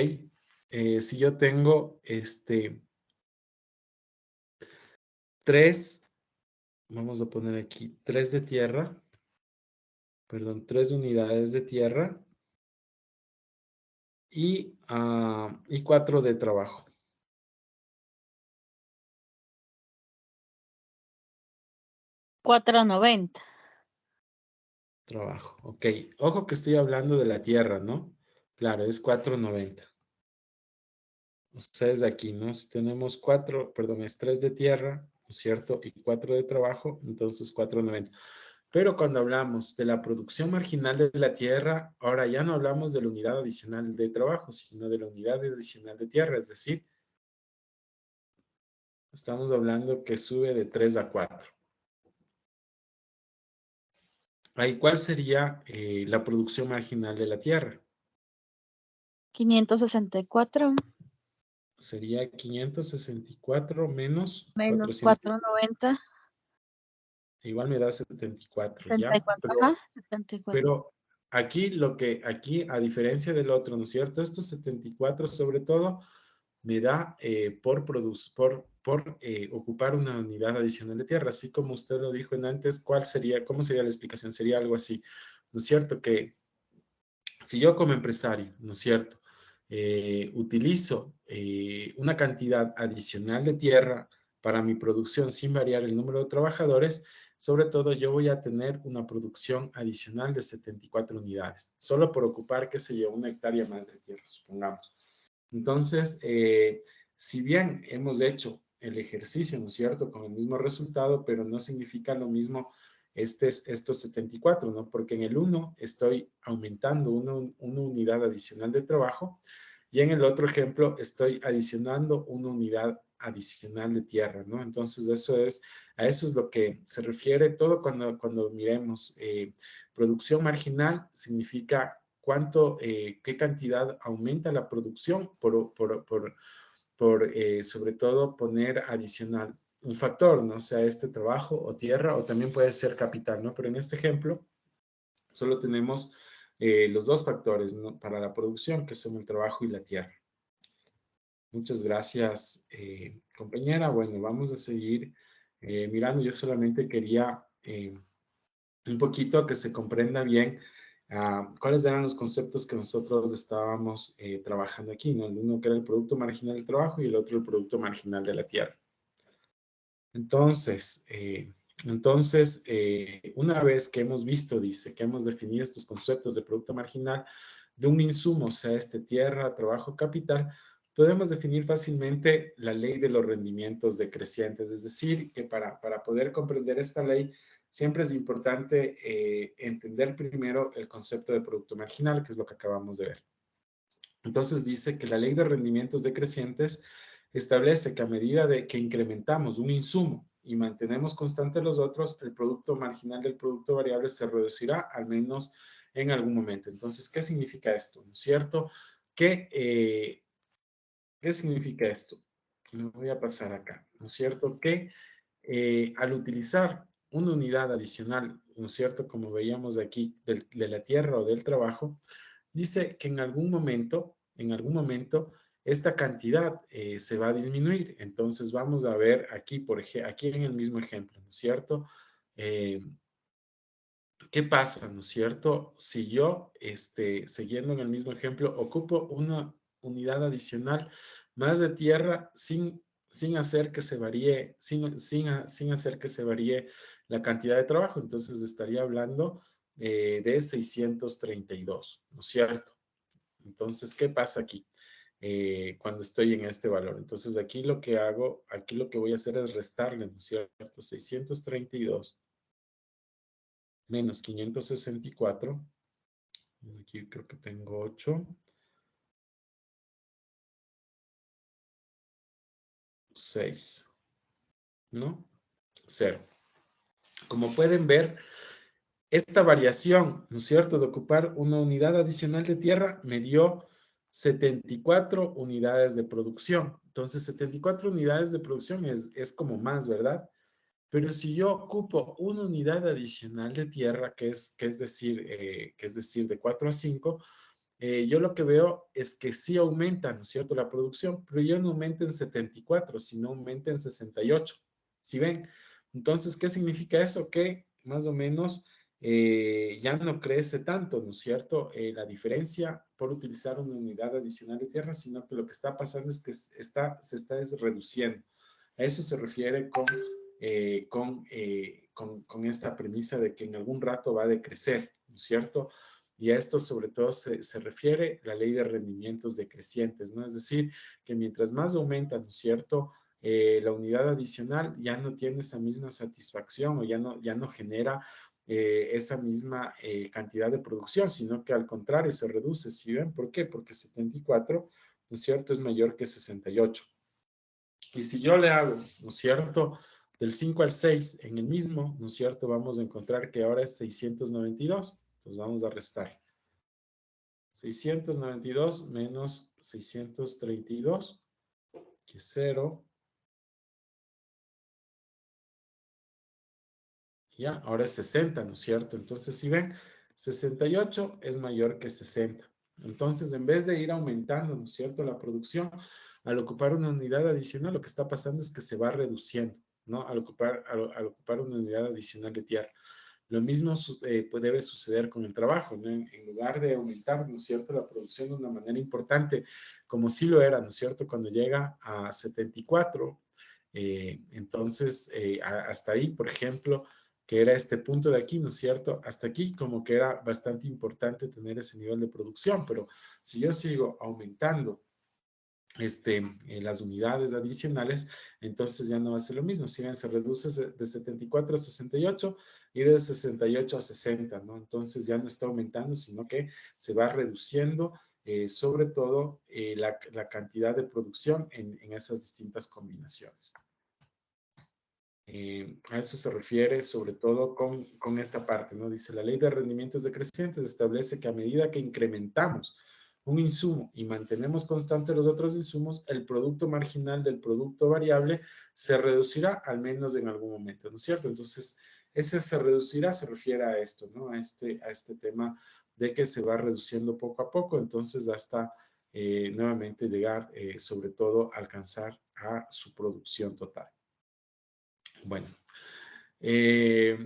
Si yo tengo 3, vamos a poner aquí 3 de tierra, perdón, 3 unidades de tierra y 4 de trabajo. $4.90. Trabajo, ok. Ojo que estoy hablando de la tierra, ¿no? Claro, es 4.90. Ustedes aquí, ¿no? Si tenemos 4, perdón, es 3 de tierra, ¿no es cierto? Y 4 de trabajo, entonces 4.90. Pero cuando hablamos de la producción marginal de la tierra, ahora ya no hablamos de la unidad adicional de trabajo, sino de la unidad adicional de tierra, es decir, estamos hablando que sube de 3 a 4. Ahí, ¿cuál sería la producción marginal de la tierra? 564 Sería 564 menos menos 400. 490, Igual me da 74, ¿ya? 74. Ajá, 74. Pero aquí, a diferencia del otro, ¿no es cierto? Estos 74, sobre todo, me da por ocupar una unidad adicional de tierra. Así como usted lo dijo en antes, ¿cómo sería la explicación? Sería algo así, ¿no es cierto? Que si yo como empresario, ¿no es cierto? Utilizo una cantidad adicional de tierra para mi producción sin variar el número de trabajadores, sobre todo yo voy a tener una producción adicional de 74 unidades, solo por ocupar, qué sé yo, una hectárea más de tierra, supongamos. Entonces, si bien hemos hecho el ejercicio, ¿no es cierto?, con el mismo resultado, pero no significa lo mismo estos 74, ¿no? Porque en el uno estoy aumentando una unidad adicional de trabajo y en el otro ejemplo estoy adicionando una unidad adicional de tierra, ¿no? Entonces, a eso es lo que se refiere todo cuando miremos producción marginal, significa qué cantidad aumenta la producción por sobre todo poner adicional un factor, ¿no? Sea este trabajo o tierra o también puede ser capital, ¿no? Pero en este ejemplo solo tenemos los dos factores, ¿no? Para la producción, que son el trabajo y la tierra. Muchas gracias, compañera. Bueno, vamos a seguir mirando. Yo solamente quería un poquito que se comprenda bien cuáles eran los conceptos que nosotros estábamos trabajando aquí, ¿no? El uno que era el producto marginal del trabajo y el otro el producto marginal de la tierra. Entonces, una vez que hemos visto, dice, que hemos definido estos conceptos de producto marginal de un insumo, sea este tierra, trabajo, capital, podemos definir fácilmente la ley de los rendimientos decrecientes. Es decir, que para poder comprender esta ley, siempre es importante entender primero el concepto de producto marginal, que es lo que acabamos de ver. Entonces dice que la ley de rendimientos decrecientes establece que a medida de que incrementamos un insumo y mantenemos constantes los otros, el producto marginal del producto variable se reducirá al menos en algún momento. Entonces, ¿qué significa esto? ¿No es cierto? ¿Qué significa esto? Lo voy a pasar acá. ¿No es cierto? Que al utilizar una unidad adicional, ¿no es cierto? Como veíamos aquí de la tierra o del trabajo, dice que en algún momento, esta cantidad se va a disminuir. Entonces vamos a ver aquí, aquí en el mismo ejemplo, ¿no es cierto? ¿Qué pasa, no es cierto? Si yo, siguiendo en el mismo ejemplo, ocupo una unidad adicional más de tierra sin hacer que se varíe, sin hacer que se varíe la cantidad de trabajo, entonces estaría hablando de 632, ¿no es cierto? Entonces, ¿qué pasa aquí? Cuando estoy en este valor. Entonces, aquí lo que voy a hacer es restarle, ¿no es cierto? 632 menos 564. Aquí creo que tengo 8. 6. ¿No? 0. Como pueden ver, esta variación, ¿no es cierto?, de ocupar una unidad adicional de tierra me dio 74 unidades de producción. Entonces, 74 unidades de producción es como más, ¿verdad? Pero si yo ocupo una unidad adicional de tierra, que es decir, de 4 a 5, yo lo que veo es que sí aumenta, ¿no es cierto?, la producción, pero ya no aumenta en 74, sino aumenta en 68. ¿Sí ven? Entonces, ¿qué significa eso? Que más o menos ya no crece tanto, ¿no es cierto? La diferencia por utilizar una unidad adicional de tierra, sino que lo que está pasando es que se está reduciendo. A eso se refiere con esta premisa de que en algún rato va a decrecer, ¿no es cierto? Y a esto sobre todo se refiere la ley de rendimientos decrecientes, ¿no? Es decir, que mientras más aumenta, ¿no es cierto?, la unidad adicional ya no tiene esa misma satisfacción o ya no genera esa misma cantidad de producción, sino que al contrario se reduce. ¿Sí ven? ¿Por qué? Porque 74, ¿no es cierto?, es mayor que 68. Y si yo le hago, ¿no es cierto?, del 5 al 6 en el mismo, ¿no es cierto?, vamos a encontrar que ahora es 692. Entonces vamos a restar. 692 menos 632, que es 0. Ya, ahora es 60, ¿no es cierto? Entonces, si ven, 68 es mayor que 60. Entonces, en vez de ir aumentando, ¿no es cierto?, la producción, al ocupar una unidad adicional, lo que está pasando es que se va reduciendo, ¿no? Al ocupar una unidad adicional de tierra. Lo mismo debe suceder con el trabajo, ¿no? En lugar de aumentar, ¿no es cierto?, la producción de una manera importante, como sí lo era, ¿no es cierto?, cuando llega a 74, entonces hasta ahí, por ejemplo, que era este punto de aquí, ¿no es cierto?, hasta aquí como que era bastante importante tener ese nivel de producción, pero si yo sigo aumentando las unidades adicionales, entonces ya no va a ser lo mismo. Si bien se reduce de 74 a 68 y de 68 a 60, ¿no? Entonces ya no está aumentando, sino que se va reduciendo sobre todo la cantidad de producción en esas distintas combinaciones. A eso se refiere sobre todo con esta parte, ¿no? Dice, la ley de rendimientos decrecientes establece que a medida que incrementamos un insumo y mantenemos constantes los otros insumos, el producto marginal del producto variable se reducirá al menos en algún momento, ¿no es cierto? Entonces, ese se reducirá se refiere a esto, ¿no? A este tema de que se va reduciendo poco a poco, entonces hasta nuevamente llegar, sobre todo, a alcanzar a su producción total. Bueno, eh,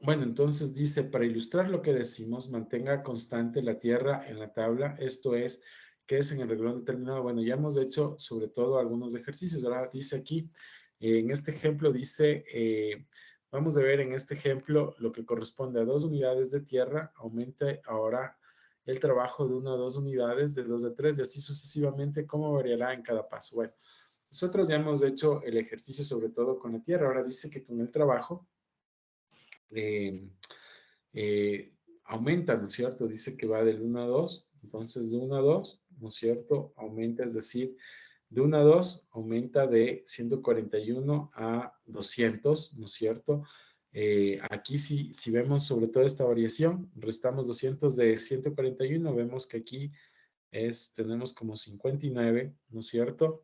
bueno, entonces dice, para ilustrar lo que decimos, mantenga constante la tierra en la tabla, esto es, que es en el renglón determinado. Bueno, ya hemos hecho sobre todo algunos ejercicios. Ahora dice aquí, en este ejemplo dice, vamos a ver en este ejemplo lo que corresponde a 2 unidades de tierra, aumente ahora el trabajo de 1 a 2 unidades, de 2 a 3 y así sucesivamente, ¿cómo variará en cada paso? Bueno, nosotros ya hemos hecho el ejercicio sobre todo con la tierra. Ahora dice que con el trabajo eh, aumenta, ¿no es cierto? Dice que va del 1 a 2. Entonces, de 1 a 2, ¿no es cierto? Aumenta, es decir, de 1 a 2 aumenta de 141 a 200, ¿no es cierto? Aquí si vemos sobre todo esta variación, restamos 200 de 141, vemos que aquí tenemos como 59, ¿no es cierto?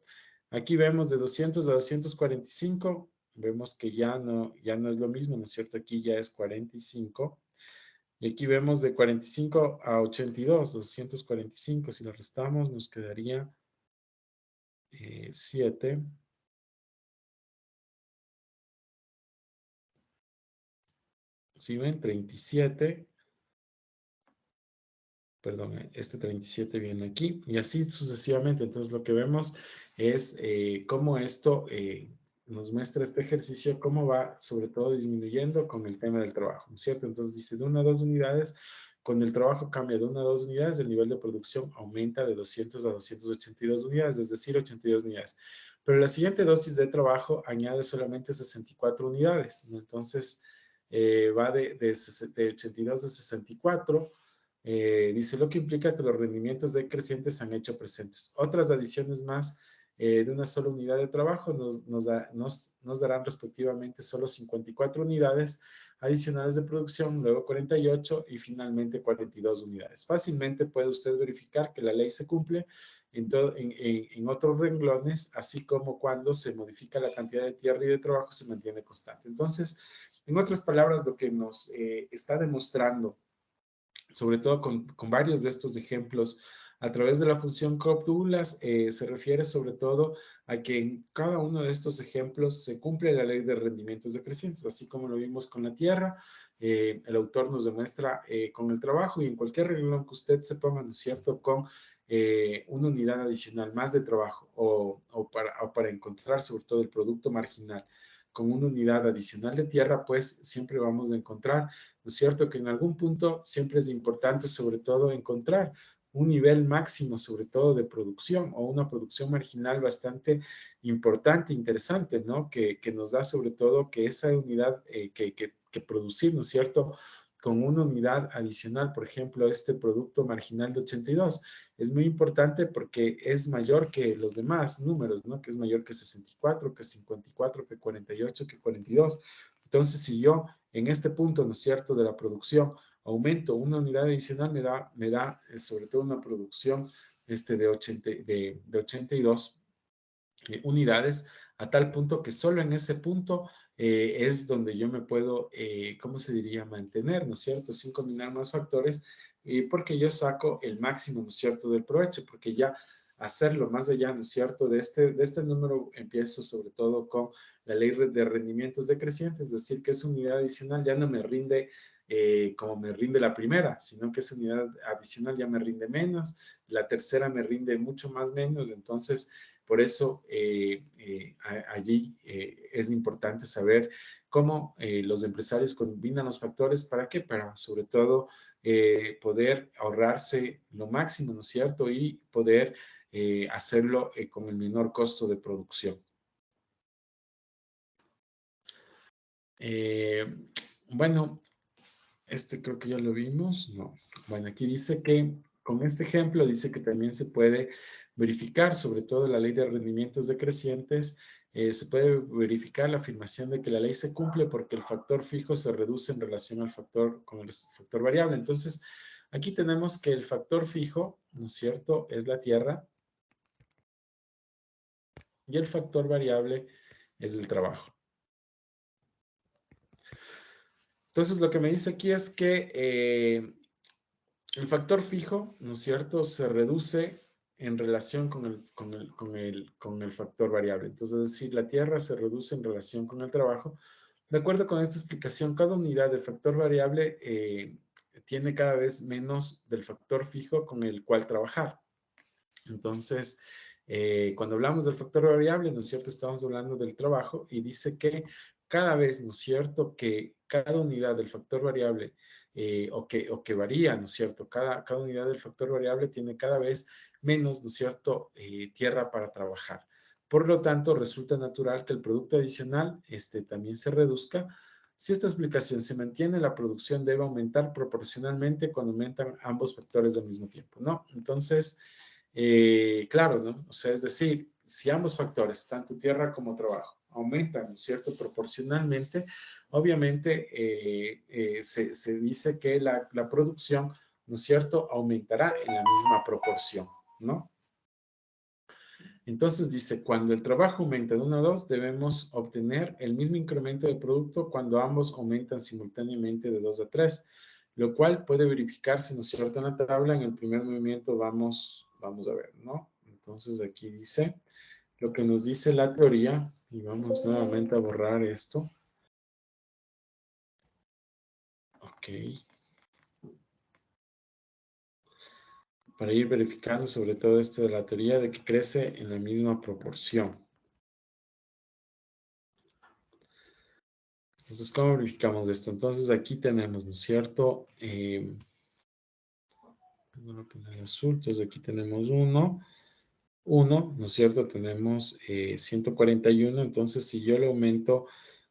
Aquí vemos de 200 a 245, vemos que ya no es lo mismo, ¿no es cierto? Aquí ya es 45. Y aquí vemos de 45 a 82, 245. Si lo restamos, nos quedaría 7. ¿Sí ven? 37. Perdón, este 37 viene aquí. Y así sucesivamente. Entonces, lo que vemos es cómo esto nos muestra este ejercicio, cómo va sobre todo disminuyendo con el tema del trabajo, ¿no es cierto? Entonces dice de 1 a 2 unidades, cuando el trabajo cambia de 1 a 2 unidades, el nivel de producción aumenta de 200 a 282 unidades, es decir, 82 unidades. Pero la siguiente dosis de trabajo añade solamente 64 unidades, ¿no? Entonces va de 82 a 64. Dice lo que implica que los rendimientos decrecientes se han hecho presentes. Otras adiciones más de una sola unidad de trabajo nos darán respectivamente solo 54 unidades adicionales de producción, luego 48 y finalmente 42 unidades. Fácilmente puede usted verificar que la ley se cumple en otros renglones, así como cuando se modifica la cantidad de tierra y de trabajo se mantiene constante. Entonces, en otras palabras, lo que nos está demostrando sobre todo con varios de estos ejemplos a través de la función Cobb Douglas, se refiere sobre todo a que en cada uno de estos ejemplos se cumple la ley de rendimientos decrecientes, así como lo vimos con la tierra. El autor nos demuestra con el trabajo y en cualquier renglón que usted se ponga, ¿no es cierto?, con una unidad adicional más de trabajo o para encontrar sobre todo el producto marginal con una unidad adicional de tierra, pues siempre vamos a encontrar, ¿no es cierto?, que en algún punto siempre es importante sobre todo encontrar un nivel máximo sobre todo de producción o una producción marginal bastante importante, interesante, ¿no? Que nos da sobre todo que esa unidad que producir, ¿no es cierto?, con una unidad adicional, por ejemplo, este producto marginal de 82, es muy importante porque es mayor que los demás números, ¿no? Que es mayor que 64, que 54, que 48, que 42. Entonces, si yo en este punto, ¿no es cierto?, de la producción aumento una unidad adicional, me da sobre todo una producción de 82 unidades, a tal punto que solo en ese punto es donde yo me puedo, ¿cómo se diría?, mantener, ¿no es cierto?, sin combinar más factores, porque yo saco el máximo, ¿no es cierto?, del provecho, porque ya hacerlo más allá, ¿no es cierto?, de este número empiezo sobre todo con la ley de rendimientos decrecientes, es decir, que esa unidad adicional ya no me rinde como me rinde la primera, sino que esa unidad adicional ya me rinde menos, la tercera me rinde mucho más menos, entonces por eso allí es importante saber cómo los empresarios combinan los factores. ¿Para qué? Para sobre todo poder ahorrarse lo máximo, ¿no es cierto? Y poder hacerlo con el menor costo de producción. Bueno, creo que ya lo vimos. No. Bueno, aquí dice que Con este ejemplo dice que también se puede verificar, sobre todo la ley de rendimientos decrecientes, se puede verificar la afirmación de que la ley se cumple porque el factor fijo se reduce en relación al factor con el factor variable. Entonces, aquí tenemos que el factor fijo, ¿no es cierto?, es la tierra y el factor variable es el trabajo. Entonces, lo que me dice aquí es que el factor fijo, ¿no es cierto?, se reduce en relación con el factor variable. Entonces, es decir, la tierra se reduce en relación con el trabajo. De acuerdo con esta explicación, cada unidad de factor variable tiene cada vez menos del factor fijo con el cual trabajar. Entonces, cuando hablamos del factor variable, ¿no es cierto?, estamos hablando del trabajo y dice que cada vez, ¿no es cierto?, que cada unidad del factor variable o que varía, ¿no es cierto?, cada unidad del factor variable tiene cada vez menos, ¿no es cierto?, tierra para trabajar. Por lo tanto, resulta natural que el producto adicional también se reduzca. Si esta explicación se mantiene, la producción debe aumentar proporcionalmente cuando aumentan ambos factores al mismo tiempo, ¿no? Entonces, claro, ¿no? O sea, es decir, si ambos factores, tanto tierra como trabajo, aumentan, ¿no es cierto?, proporcionalmente, obviamente se dice que la producción, ¿no es cierto?, aumentará en la misma proporción, ¿no? Entonces dice, cuando el trabajo aumenta de 1 a 2, debemos obtener el mismo incremento de producto cuando ambos aumentan simultáneamente de 2 a 3, lo cual puede verificarse, ¿no es cierto?, en la tabla. En el primer movimiento vamos a ver, ¿no? Entonces aquí dice lo que nos dice la teoría, y vamos nuevamente a borrar esto. Ok. Para ir verificando sobre todo esto de la teoría de que crece en la misma proporción. Entonces, ¿cómo verificamos esto? Entonces, aquí tenemos, ¿no es cierto? Azul, entonces aquí tenemos 1, ¿no es cierto? Tenemos 141, entonces si yo le aumento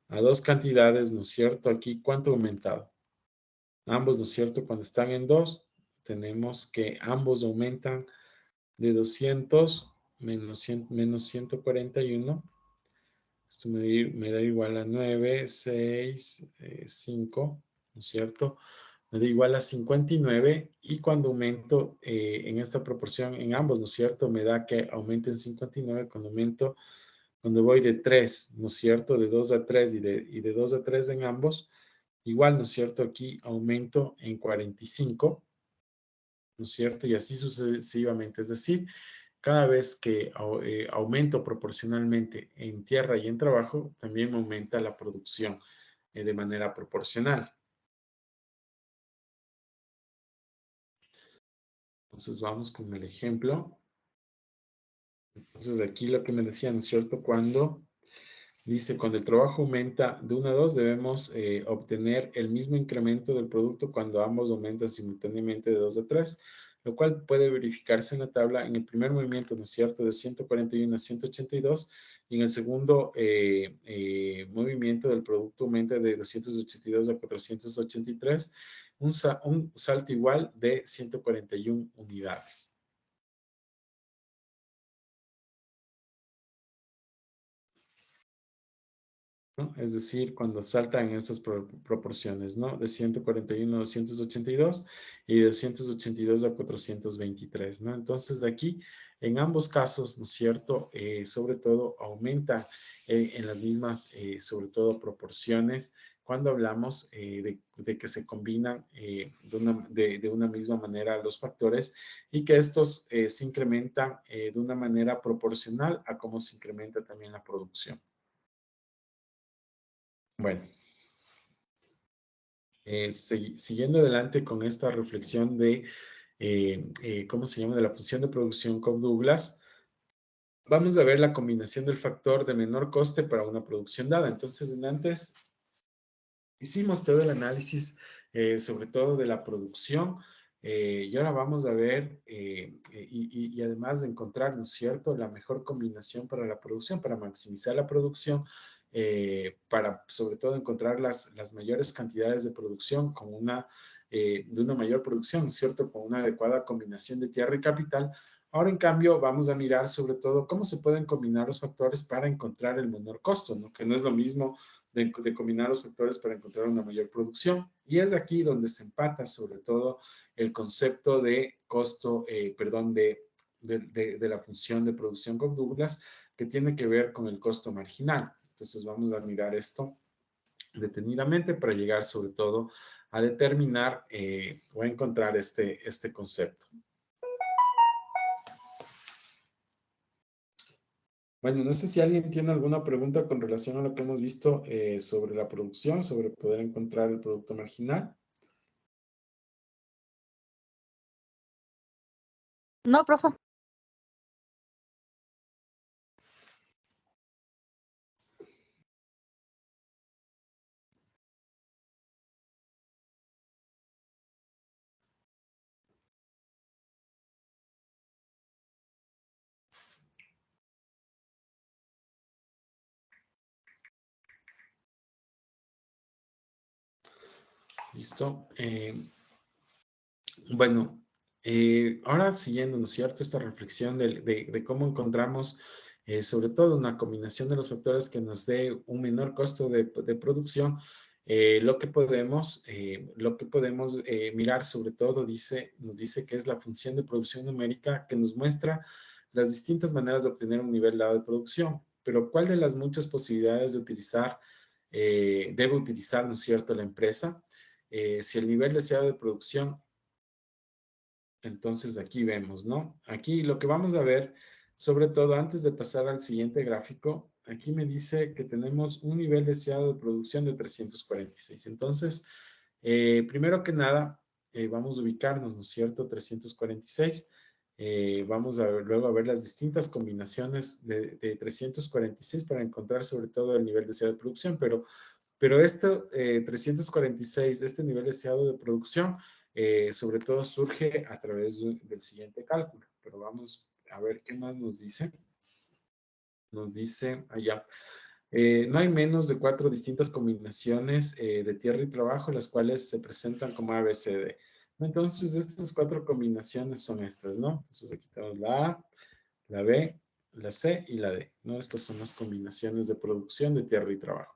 a dos cantidades, ¿no es cierto? Aquí, ¿cuánto ha aumentado? Ambos, ¿no es cierto? Cuando están en 2, tenemos que ambos aumentan de 200 menos 141. Esto me da igual a 9, 6, 5, ¿no es cierto? Me da igual a 59 y cuando aumento en esta proporción en ambos, ¿no es cierto? Me da que aumento en 59 cuando voy de 3, ¿no es cierto? De 2 a 3 y de 2 a 3 en ambos. Igual, ¿no es cierto? Aquí aumento en 45, ¿no es cierto? Y así sucesivamente. Es decir, cada vez que aumento proporcionalmente en tierra y en trabajo, también me aumenta la producción de manera proporcional. Entonces vamos con el ejemplo. Entonces aquí lo que me decía, ¿no es cierto? Dice, cuando el trabajo aumenta de 1 a 2, debemos obtener el mismo incremento del producto cuando ambos aumentan simultáneamente de 2 a 3, lo cual puede verificarse en la tabla en el primer movimiento, ¿no es cierto?, de 141 a 182, y en el segundo movimiento del producto aumenta de 282 a 483, un salto igual de 141 unidades. ¿No? Es decir, cuando saltan estas proporciones, ¿no? De 141 a 282 y de 282 a 423, ¿no? Entonces, de aquí, en ambos casos, ¿no es cierto? Sobre todo, aumenta en las mismas, sobre todo, proporciones cuando hablamos de que se combinan de una misma manera los factores y que estos se incrementan de una manera proporcional a cómo se incrementa también la producción. Bueno, siguiendo adelante con esta reflexión de, ¿cómo se llama?, de la función de producción Cobb-Douglas, vamos a ver la combinación del factor de menor coste para una producción dada. Entonces, antes hicimos todo el análisis, sobre todo de la producción, y ahora vamos a ver, y además de encontrar, ¿no es cierto?, la mejor combinación para la producción, para maximizar la producción, para sobre todo encontrar las mayores cantidades de producción con una de una mayor producción, ¿cierto? Con una adecuada combinación de tierra y capital. Ahora, en cambio, vamos a mirar sobre todo cómo se pueden combinar los factores para encontrar el menor costo, ¿no? Que no es lo mismo de combinar los factores para encontrar una mayor producción. Y es aquí donde se empata sobre todo el concepto de costo, perdón, de la función de producción con Douglas, que tiene que ver con el costo marginal. Entonces vamos a mirar esto detenidamente para llegar sobre todo a determinar o a encontrar este concepto. Bueno, no sé si alguien tiene alguna pregunta con relación a lo que hemos visto sobre la producción, sobre poder encontrar el producto marginal. No, profe. Listo. Bueno, ahora siguiendo, ¿no es cierto? Esta reflexión de cómo encontramos sobre todo una combinación de los factores que nos dé un menor costo de producción, lo que podemos mirar sobre todo nos dice que es la función de producción numérica que nos muestra las distintas maneras de obtener un nivel dado de producción. Pero ¿cuál de las muchas posibilidades de utilizar debe utilizar, ¿no es cierto?, la empresa? Si el nivel deseado de producción, entonces aquí vemos, ¿no? Aquí lo que vamos a ver, sobre todo antes de pasar al siguiente gráfico, aquí me dice que tenemos un nivel deseado de producción de 346. Entonces, primero que nada, vamos a ubicarnos, ¿no es cierto? 346. Vamos a ver, luego a ver las distintas combinaciones de 346 para encontrar sobre todo el nivel deseado de producción, pero esto, 346, este nivel deseado de producción, sobre todo surge a través del siguiente cálculo. Pero vamos a ver qué más nos dice. Nos dice allá. No hay menos de 4 distintas combinaciones de tierra y trabajo, las cuales se presentan como ABCD. Entonces, estas 4 combinaciones son estas, ¿no? Entonces, aquí tenemos la A, la B, la C y la D, ¿no? Estas son las combinaciones de producción de tierra y trabajo.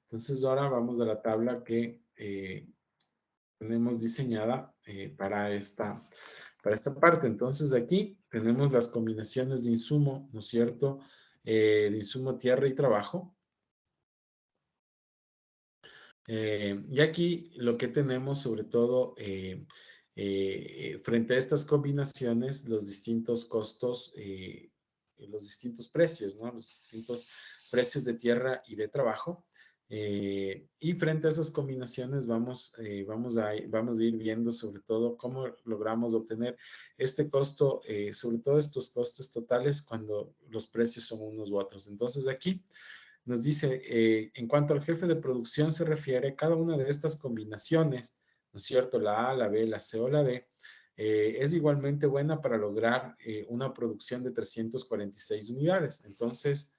Entonces, ahora vamos a la tabla que tenemos diseñada para esta parte. Entonces, aquí tenemos las combinaciones de insumo, ¿no es cierto? De insumo, tierra y trabajo. Y aquí lo que tenemos sobre todo frente a estas combinaciones, los distintos costos, los distintos precios, ¿no? Los distintos precios de tierra y de trabajo. Y frente a esas combinaciones vamos a ir viendo sobre todo cómo logramos obtener este costo, sobre todo estos costos totales cuando los precios son unos u otros. Entonces aquí nos dice, en cuanto al jefe de producción se refiere, cada una de estas combinaciones, ¿no es cierto? La A, la B, la C o la D, es igualmente buena para lograr una producción de 346 unidades. Entonces,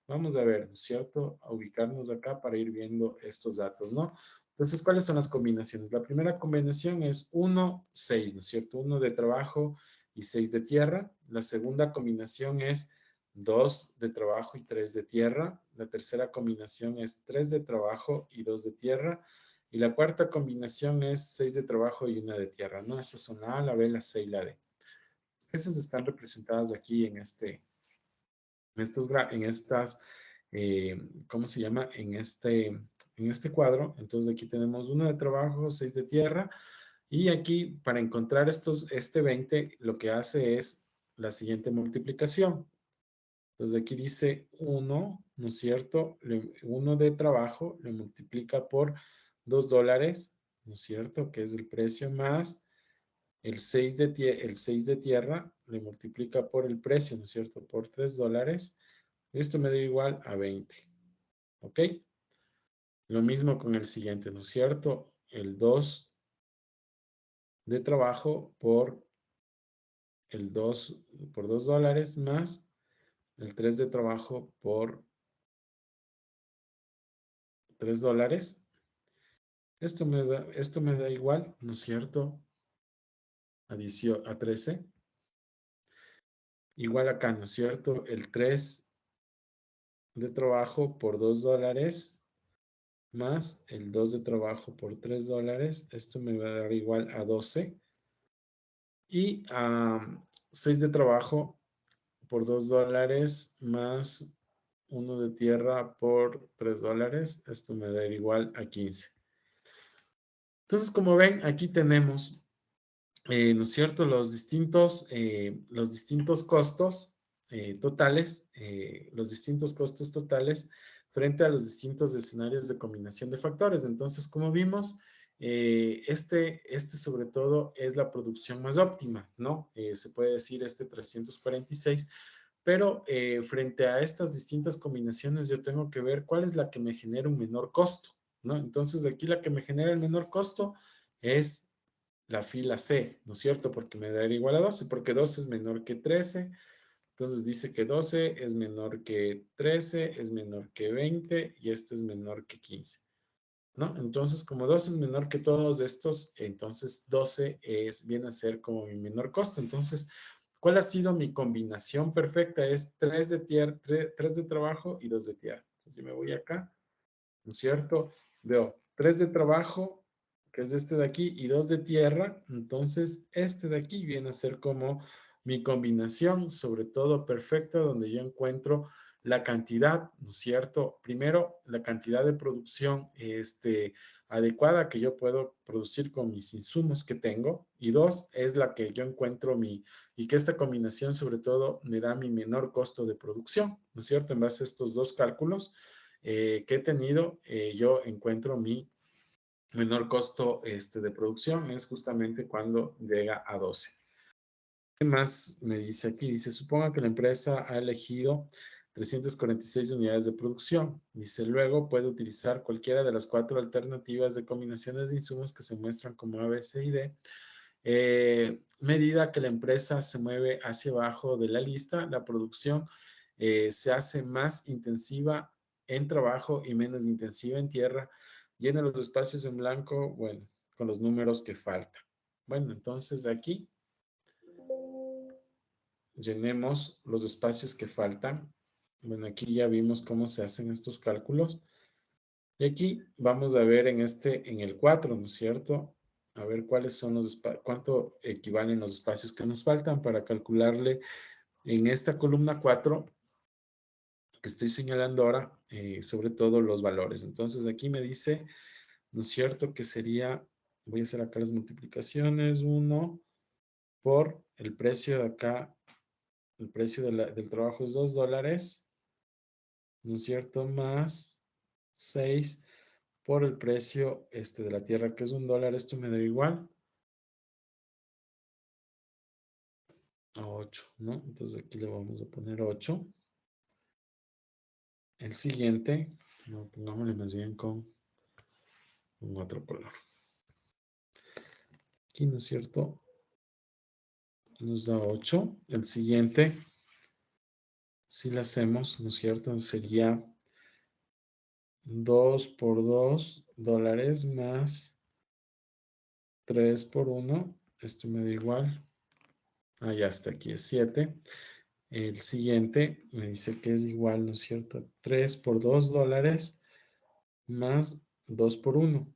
vamos a ver, ¿no es cierto? A ubicarnos acá para ir viendo estos datos, ¿no? Entonces, ¿cuáles son las combinaciones? La primera combinación es 1, 6, ¿no es cierto? 1 de trabajo y 6 de tierra. La segunda combinación es 2 de trabajo y 3 de tierra. La tercera combinación es 3 de trabajo y 2 de tierra. Y la cuarta combinación es 6 de trabajo y 1 de tierra, ¿no? Esas son la A, la B, la C y la D. Esas están representadas aquí en ¿cómo se llama? En este cuadro. Entonces aquí tenemos 1 de trabajo, 6 de tierra. Y aquí para encontrar este 20, lo que hace es la siguiente multiplicación. Entonces aquí dice 1, ¿no es cierto? 1 de trabajo le multiplica por $2, ¿no es cierto? Que es el precio más el 6 de tierra le multiplica por el precio, ¿no es cierto? Por $3. Esto me da igual a 20. ¿Ok? Lo mismo con el siguiente, ¿no es cierto? El 2 de trabajo por $2 más el 3 de trabajo por $3. Esto me da igual, ¿no es cierto? A 13. Igual acá, ¿no es cierto? El 3 de trabajo por $2 más el 2 de trabajo por $3. Esto me va a dar igual a 12. Y 6 de trabajo por $2 más 1 de tierra por $3. Esto me da igual a 15. Entonces, como ven, aquí tenemos, ¿no es cierto?, los distintos costos totales, frente a los distintos escenarios de combinación de factores. Entonces, como vimos, este sobre todo es la producción más óptima, ¿no? Se puede decir 346, pero frente a estas distintas combinaciones yo tengo que ver cuál es la que me genera un menor costo, ¿no? Entonces, aquí la que me genera el menor costo es la fila C, ¿no es cierto? Porque me daría igual a 12, porque 12 es menor que 13. Entonces dice que 12 es menor que 13, es menor que 20 y este es menor que 15, ¿no? Entonces, como 12 es menor que todos estos, entonces 12 viene a ser como mi menor costo. Entonces, ¿cuál ha sido mi combinación perfecta? Es 3 de tierra, 3 de trabajo y 2 de tierra. Entonces, yo me voy acá, ¿no es cierto? Veo 3 de trabajo, que es este de aquí, y 2 de tierra. Entonces, este de aquí viene a ser como mi combinación, sobre todo perfecta, donde yo encuentro la cantidad, ¿no es cierto? Primero, la cantidad de producción adecuada que yo puedo producir con mis insumos que tengo. Y dos, es la que yo encuentro y que esta combinación sobre todo me da mi menor costo de producción, ¿no es cierto? En base a estos dos cálculos que he tenido, yo encuentro mi menor costo de producción, es justamente cuando llega a 12. ¿Qué más me dice aquí? Dice, suponga que la empresa ha elegido 346 unidades de producción. Dice, luego puede utilizar cualquiera de las 4 alternativas de combinaciones de insumos que se muestran como A, B, C y D. Medida que la empresa se mueve hacia abajo de la lista, la producción se hace más intensiva en trabajo y menos intensiva en tierra. Llena los espacios en blanco, bueno, con los números que faltan. Bueno, entonces aquí llenemos los espacios que faltan. Bueno, aquí ya vimos cómo se hacen estos cálculos. Y aquí vamos a ver en el 4, ¿no es cierto? A ver cuáles son cuánto equivalen los espacios que nos faltan para calcularle en esta columna 4 que estoy señalando ahora, sobre todo los valores. Entonces aquí me dice, ¿no es cierto? Que sería, voy a hacer acá las multiplicaciones, 1 por el precio de acá. El precio del trabajo es $2, ¿no es cierto? Más 6 por el precio de la tierra, que es $1. Esto me da igual a 8, ¿no? Entonces aquí le vamos a poner 8. El siguiente, no, pongámosle más bien con otro color. Aquí, ¿no es cierto? Nos da 8. El siguiente, si lo hacemos, ¿no es cierto? Sería 2 por $2 más 3 por 1. Esto me da igual. Ya está, aquí es 7. El siguiente me dice que es igual, ¿no es cierto? 3 por $2 más 2 por 1.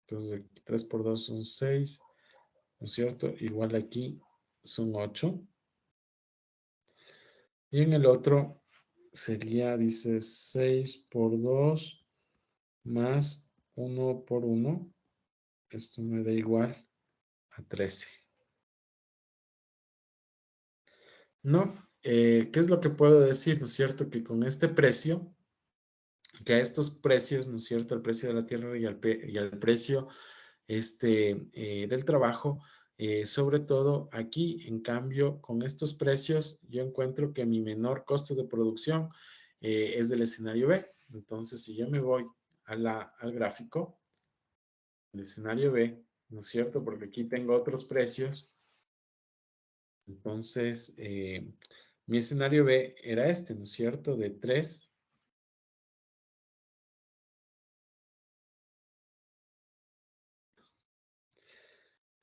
Entonces, 3 por 2 son 6, ¿no es cierto? Igual aquí son 8. Y en el otro sería, dice, 6 por 2 más 1 por 1. Esto me da igual a 13. ¿No? ¿Qué es lo que puedo decir? ¿No es cierto? Que con este precio, que a estos precios, ¿no es cierto? El precio de la tierra y al precio del trabajo, sobre todo aquí, en cambio, con estos precios, yo encuentro que mi menor costo de producción es del escenario B. Entonces, si yo me voy al gráfico, el escenario B, ¿no es cierto? Porque aquí tengo otros precios. Entonces, mi escenario B era ¿no es cierto? De 3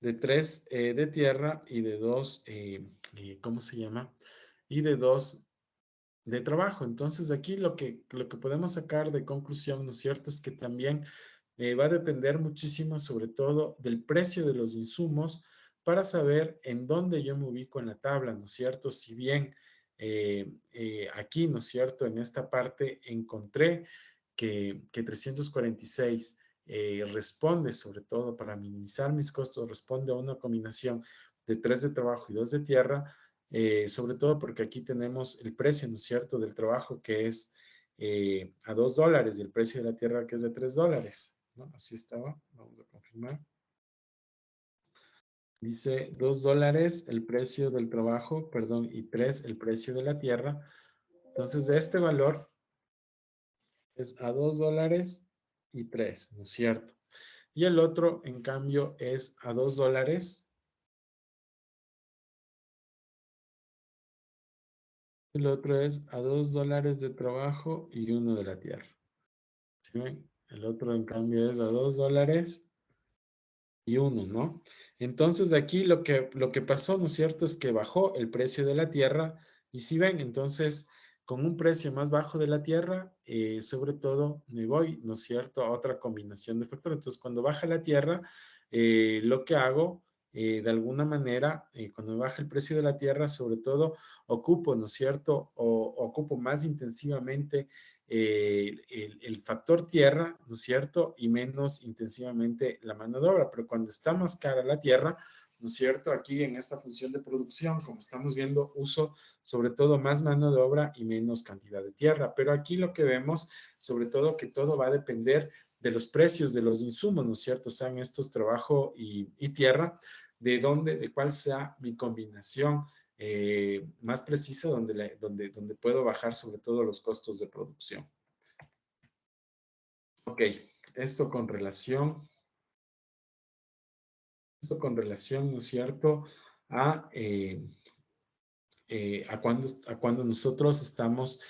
de 3 de tierra y de 2, ¿cómo se llama? Y de 2 de trabajo. Entonces aquí lo que podemos sacar de conclusión, ¿no es cierto? Es que también va a depender muchísimo sobre todo del precio de los insumos para saber en dónde yo me ubico en la tabla, ¿no es cierto? Si bien aquí, ¿no es cierto? En esta parte encontré que 346 responde sobre todo para minimizar mis costos, responde a una combinación de 3 de trabajo y 2 de tierra, sobre todo porque aquí tenemos el precio, ¿no es cierto?, del trabajo que es a $2 y el precio de la tierra que es de $3, ¿no? Así estaba, vamos a confirmar. Dice $2 el precio del trabajo, perdón, y 3 el precio de la tierra. Entonces, de este valor es a $2 y 3, ¿no es cierto? Y el otro, en cambio, es a $2. El otro es a $2 de trabajo y 1 de la tierra. ¿Sí ven? El otro, en cambio, es a $2 y 1, ¿no? Entonces, aquí lo que pasó, ¿no es cierto?, es que bajó el precio de la tierra. Y si ven, entonces, con un precio más bajo de la tierra, sobre todo, me voy, ¿no es cierto?, a otra combinación de factores. Entonces, cuando baja la tierra, lo que hago, de alguna manera, cuando me baja el precio de la tierra, sobre todo, ocupo, ¿no es cierto?, o ocupo más intensivamente el factor tierra, ¿no es cierto? Y menos intensivamente la mano de obra. Pero cuando está más cara la tierra, ¿no es cierto? Aquí en esta función de producción, como estamos viendo, uso sobre todo más mano de obra y menos cantidad de tierra. Pero aquí lo que vemos, sobre todo, que todo va a depender de los precios de los insumos, ¿no es cierto? Sean estos trabajo y tierra, de dónde, de cuál sea mi combinación más precisa donde puedo bajar sobre todo los costos de producción. Ok, esto con relación, ¿no es cierto?, a cuando nosotros estamos,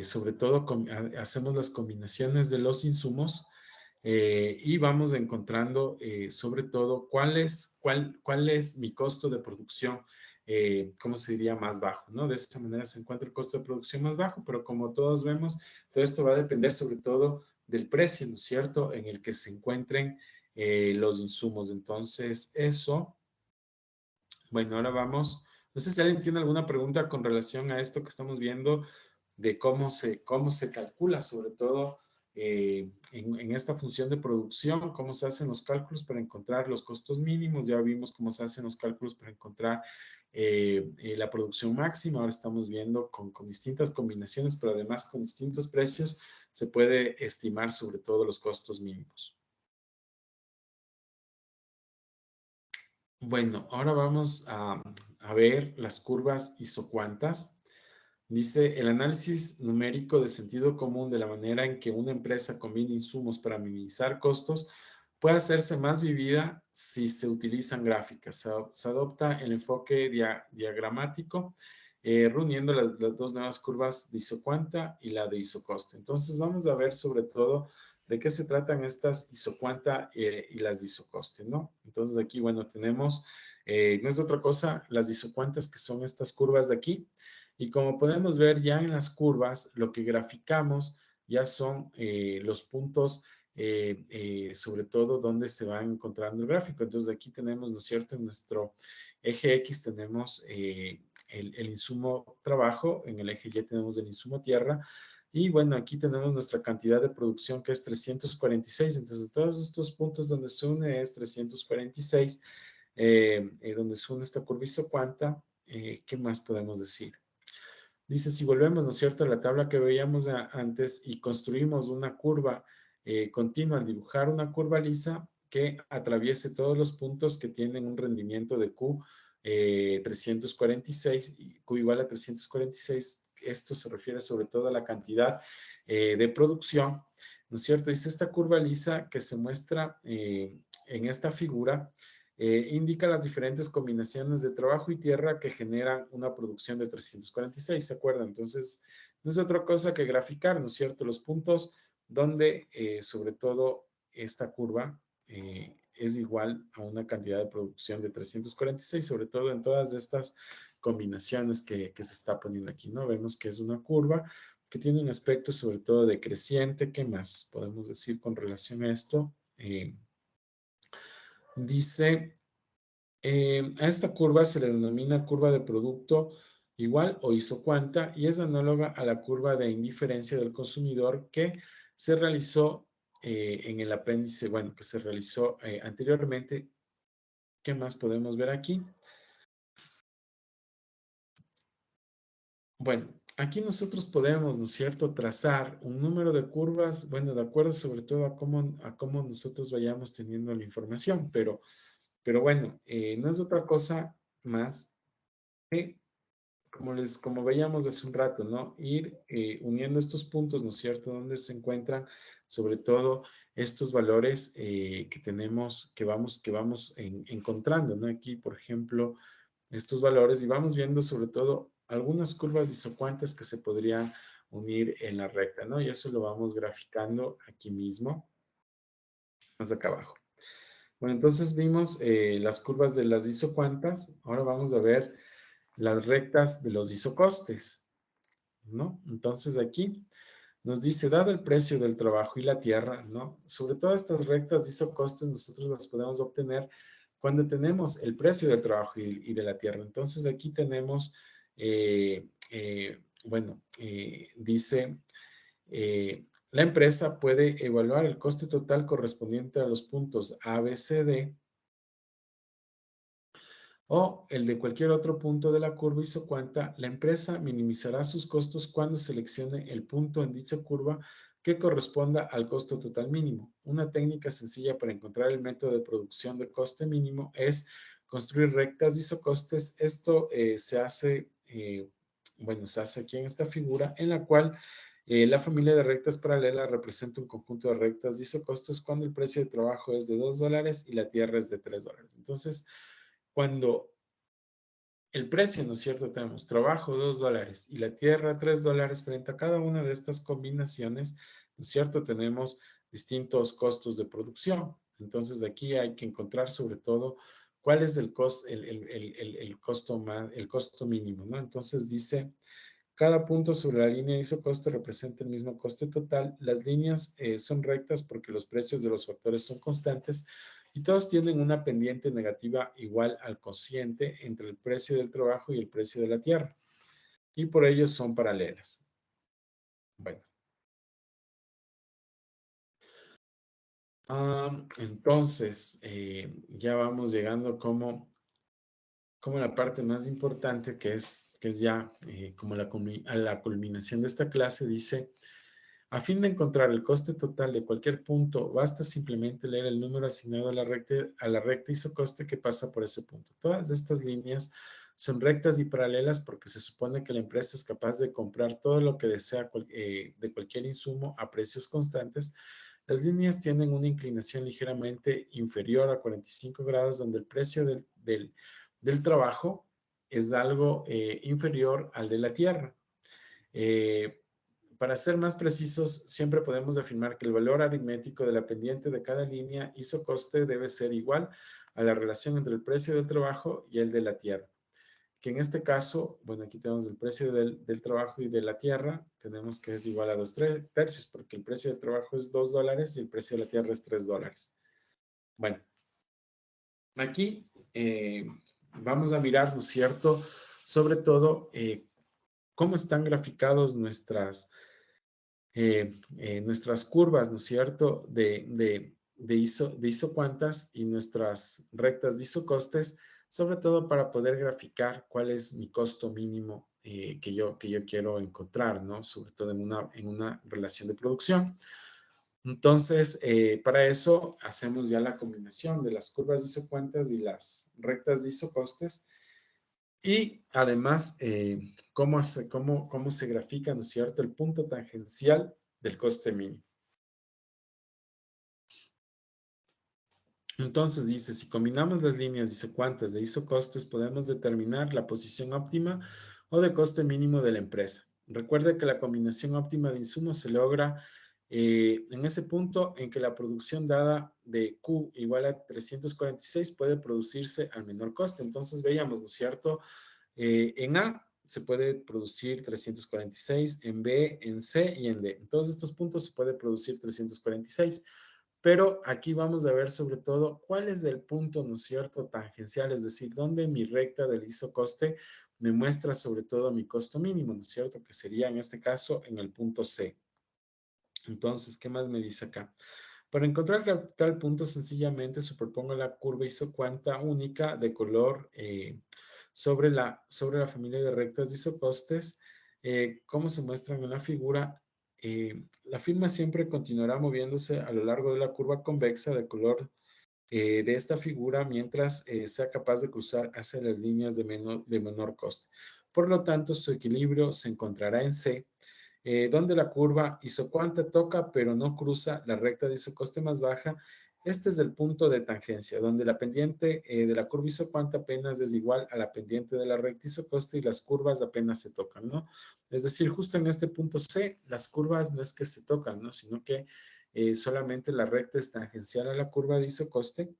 sobre todo, hacemos las combinaciones de los insumos y vamos encontrando, sobre todo, cuál es mi costo de producción, ¿cómo se diría? Más bajo, ¿no? De esta manera se encuentra el costo de producción más bajo, pero como todos vemos, todo esto va a depender sobre todo del precio, ¿no es cierto?, en el que se encuentren los insumos. Entonces, eso, bueno, ahora vamos. No sé si alguien tiene alguna pregunta con relación a esto que estamos viendo de cómo se calcula, sobre todo en esta función de producción, cómo se hacen los cálculos para encontrar los costos mínimos. Ya vimos cómo se hacen los cálculos para encontrar la producción máxima. Ahora estamos viendo con distintas combinaciones, pero además con distintos precios, se puede estimar sobre todo los costos mínimos. Bueno, ahora vamos a ver las curvas isocuantas. Dice, el análisis numérico de sentido común de la manera en que una empresa combina insumos para minimizar costos puede hacerse más vivida si se utilizan gráficas. Se adopta el enfoque diagramático, reuniendo las dos nuevas curvas de isocuanta y la de isocoste. Entonces, vamos a ver sobre todo de qué se tratan estas isocuanta y las de isocoste, ¿no? Entonces, aquí, bueno, tenemos, no es otra cosa, las isocuantas, que son estas curvas de aquí. Y como podemos ver ya en las curvas, lo que graficamos ya son los puntos, sobre todo donde se va encontrando el gráfico. Entonces aquí tenemos, ¿no es cierto?, en nuestro eje X tenemos el insumo trabajo, en el eje Y tenemos el insumo tierra, y bueno, aquí tenemos nuestra cantidad de producción, que es 346. Entonces, todos estos puntos donde se une es 346, donde se une esta curva isocuanta. ¿Qué más podemos decir? Dice, si volvemos, ¿no es cierto?, a la tabla que veíamos antes y construimos una curva continua al dibujar una curva lisa que atraviese todos los puntos que tienen un rendimiento de Q 346 y Q igual a 346. Esto se refiere sobre todo a la cantidad de producción, ¿no es cierto? Dice, esta curva lisa que se muestra en esta figura indica las diferentes combinaciones de trabajo y tierra que generan una producción de 346, ¿se acuerdan? Entonces, no es otra cosa que graficar, ¿no es cierto?, los puntos donde, sobre todo, esta curva es igual a una cantidad de producción de 346, sobre todo en todas estas combinaciones que se está poniendo aquí, ¿no? Vemos que es una curva que tiene un aspecto sobre todo decreciente. ¿Qué más podemos decir con relación a esto? Dice, a esta curva se le denomina curva de producto igual o isocuanta y es análoga a la curva de indiferencia del consumidor que se realizó en el apéndice, bueno, que se realizó anteriormente. ¿Qué más podemos ver aquí? Bueno, aquí nosotros podemos, ¿no es cierto?, trazar un número de curvas, bueno, de acuerdo sobre todo a cómo nosotros vayamos teniendo la información, pero bueno, no es otra cosa más que, como veíamos hace un rato, ¿no? Ir uniendo estos puntos, ¿no es cierto?, donde se encuentran sobre todo estos valores que tenemos, que vamos encontrando, ¿no? Aquí, por ejemplo, estos valores y vamos viendo sobre todo algunas curvas isocuantas que se podrían unir en la recta, ¿no? Y eso lo vamos graficando aquí mismo, más acá abajo. Bueno, entonces vimos las curvas de las isocuantas. Ahora vamos a ver las rectas de los isocostes, ¿no? Entonces aquí nos dice, dado el precio del trabajo y la tierra, ¿no? Sobre todo estas rectas de isocostes nosotros las podemos obtener cuando tenemos el precio del trabajo y de la tierra. Entonces aquí tenemos, bueno, dice, la empresa puede evaluar el coste total correspondiente a los puntos A, B, C, D o el de cualquier otro punto de la curva isocuanta. La empresa minimizará sus costos cuando seleccione el punto en dicha curva que corresponda al costo total mínimo. Una técnica sencilla para encontrar el método de producción del coste mínimo es construir rectas de isocostes. Esto se hace, bueno, se hace aquí en esta figura en la cual la familia de rectas paralelas representa un conjunto de rectas de isocostos cuando el precio de trabajo es de $2 y la tierra es de $3. Entonces, cuando el precio, ¿no es cierto? Tenemos trabajo $2 y la tierra $3 frente a cada una de estas combinaciones, ¿no es cierto? Tenemos distintos costos de producción. Entonces aquí hay que encontrar sobre todo cuál es el costo, el costo mínimo, ¿no? Entonces dice, cada punto sobre la línea de isocoste representa el mismo coste total. Las líneas son rectas porque los precios de los factores son constantes y todos tienen una pendiente negativa igual al cociente entre el precio del trabajo y el precio de la tierra. Y por ello son paralelas. Bueno. Entonces, ya vamos llegando como la parte más importante que es ya como a la culminación de esta clase. Dice, a fin de encontrar el coste total de cualquier punto, basta simplemente leer el número asignado a la recta isocoste que pasa por ese punto. Todas estas líneas son rectas y paralelas porque se supone que la empresa es capaz de comprar todo lo que desea de cualquier insumo a precios constantes. Las líneas tienen una inclinación ligeramente inferior a 45 grados, donde el precio del trabajo es algo inferior al de la tierra. Para ser más precisos, siempre podemos afirmar que el valor aritmético de la pendiente de cada línea isocoste debe ser igual a la relación entre el precio del trabajo y el de la tierra. Que en este caso, bueno, aquí tenemos el precio del trabajo y de la tierra, tenemos que es igual a 2/3, porque el precio del trabajo es $2 y el precio de la tierra es $3. Bueno, aquí vamos a mirar, ¿no es cierto?, sobre todo cómo están graficados nuestras curvas, ¿no es cierto?, de isocuantas y nuestras rectas de isocostes, sobre todo para poder graficar cuál es mi costo mínimo que yo quiero encontrar, ¿no? Sobre todo en una relación de producción. Entonces, para eso hacemos ya la combinación de las curvas de isocuantas y las rectas de isocostes. Y además, cómo se grafica, ¿no es cierto?, el punto tangencial del coste mínimo. Entonces dice, si combinamos las líneas isocuantas de isocostes, podemos determinar la posición óptima o de coste mínimo de la empresa. Recuerde que la combinación óptima de insumos se logra en ese punto en que la producción dada de Q igual a 346 puede producirse al menor coste. Entonces veíamos, ¿no es cierto? En A se puede producir 346, en B, en C y en D. En todos estos puntos se puede producir 346. Pero aquí vamos a ver sobre todo cuál es el punto, ¿no es cierto?, tangencial, es decir, dónde mi recta del isocoste me muestra sobre todo mi costo mínimo, ¿no es cierto?, que sería en este caso en el punto C. Entonces, ¿qué más me dice acá? Para encontrar tal punto, sencillamente superpongo la curva isocuanta única de color sobre la familia de rectas de isocostes, como se muestran en la figura. La firma siempre continuará moviéndose a lo largo de la curva convexa de color de esta figura mientras sea capaz de cruzar hacia las líneas de menor coste. Por lo tanto, su equilibrio se encontrará en C, donde la curva isocuanta toca pero no cruza la recta de isocoste más baja. Este es el punto de tangencia, donde la pendiente de la curva isocuanta apenas es igual a la pendiente de la recta isocoste y las curvas apenas se tocan, ¿no? Es decir, justo en este punto C, las curvas no es que se tocan, ¿no? Sino que solamente la recta es tangencial a la curva de isocoste.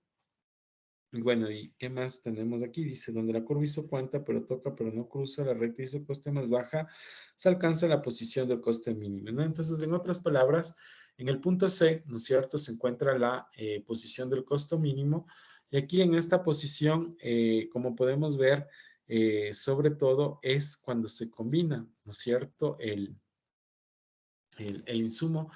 Y bueno, ¿y qué más tenemos aquí? Dice, donde la curva isocuanta, pero toca, pero no cruza la recta isocoste más baja, se alcanza la posición del coste mínimo, ¿no? Entonces, en otras palabras, en el punto C, ¿no es cierto?, se encuentra la posición del costo mínimo. Y aquí en esta posición, como podemos ver, sobre todo es cuando se combina, ¿no es cierto?, el insumo,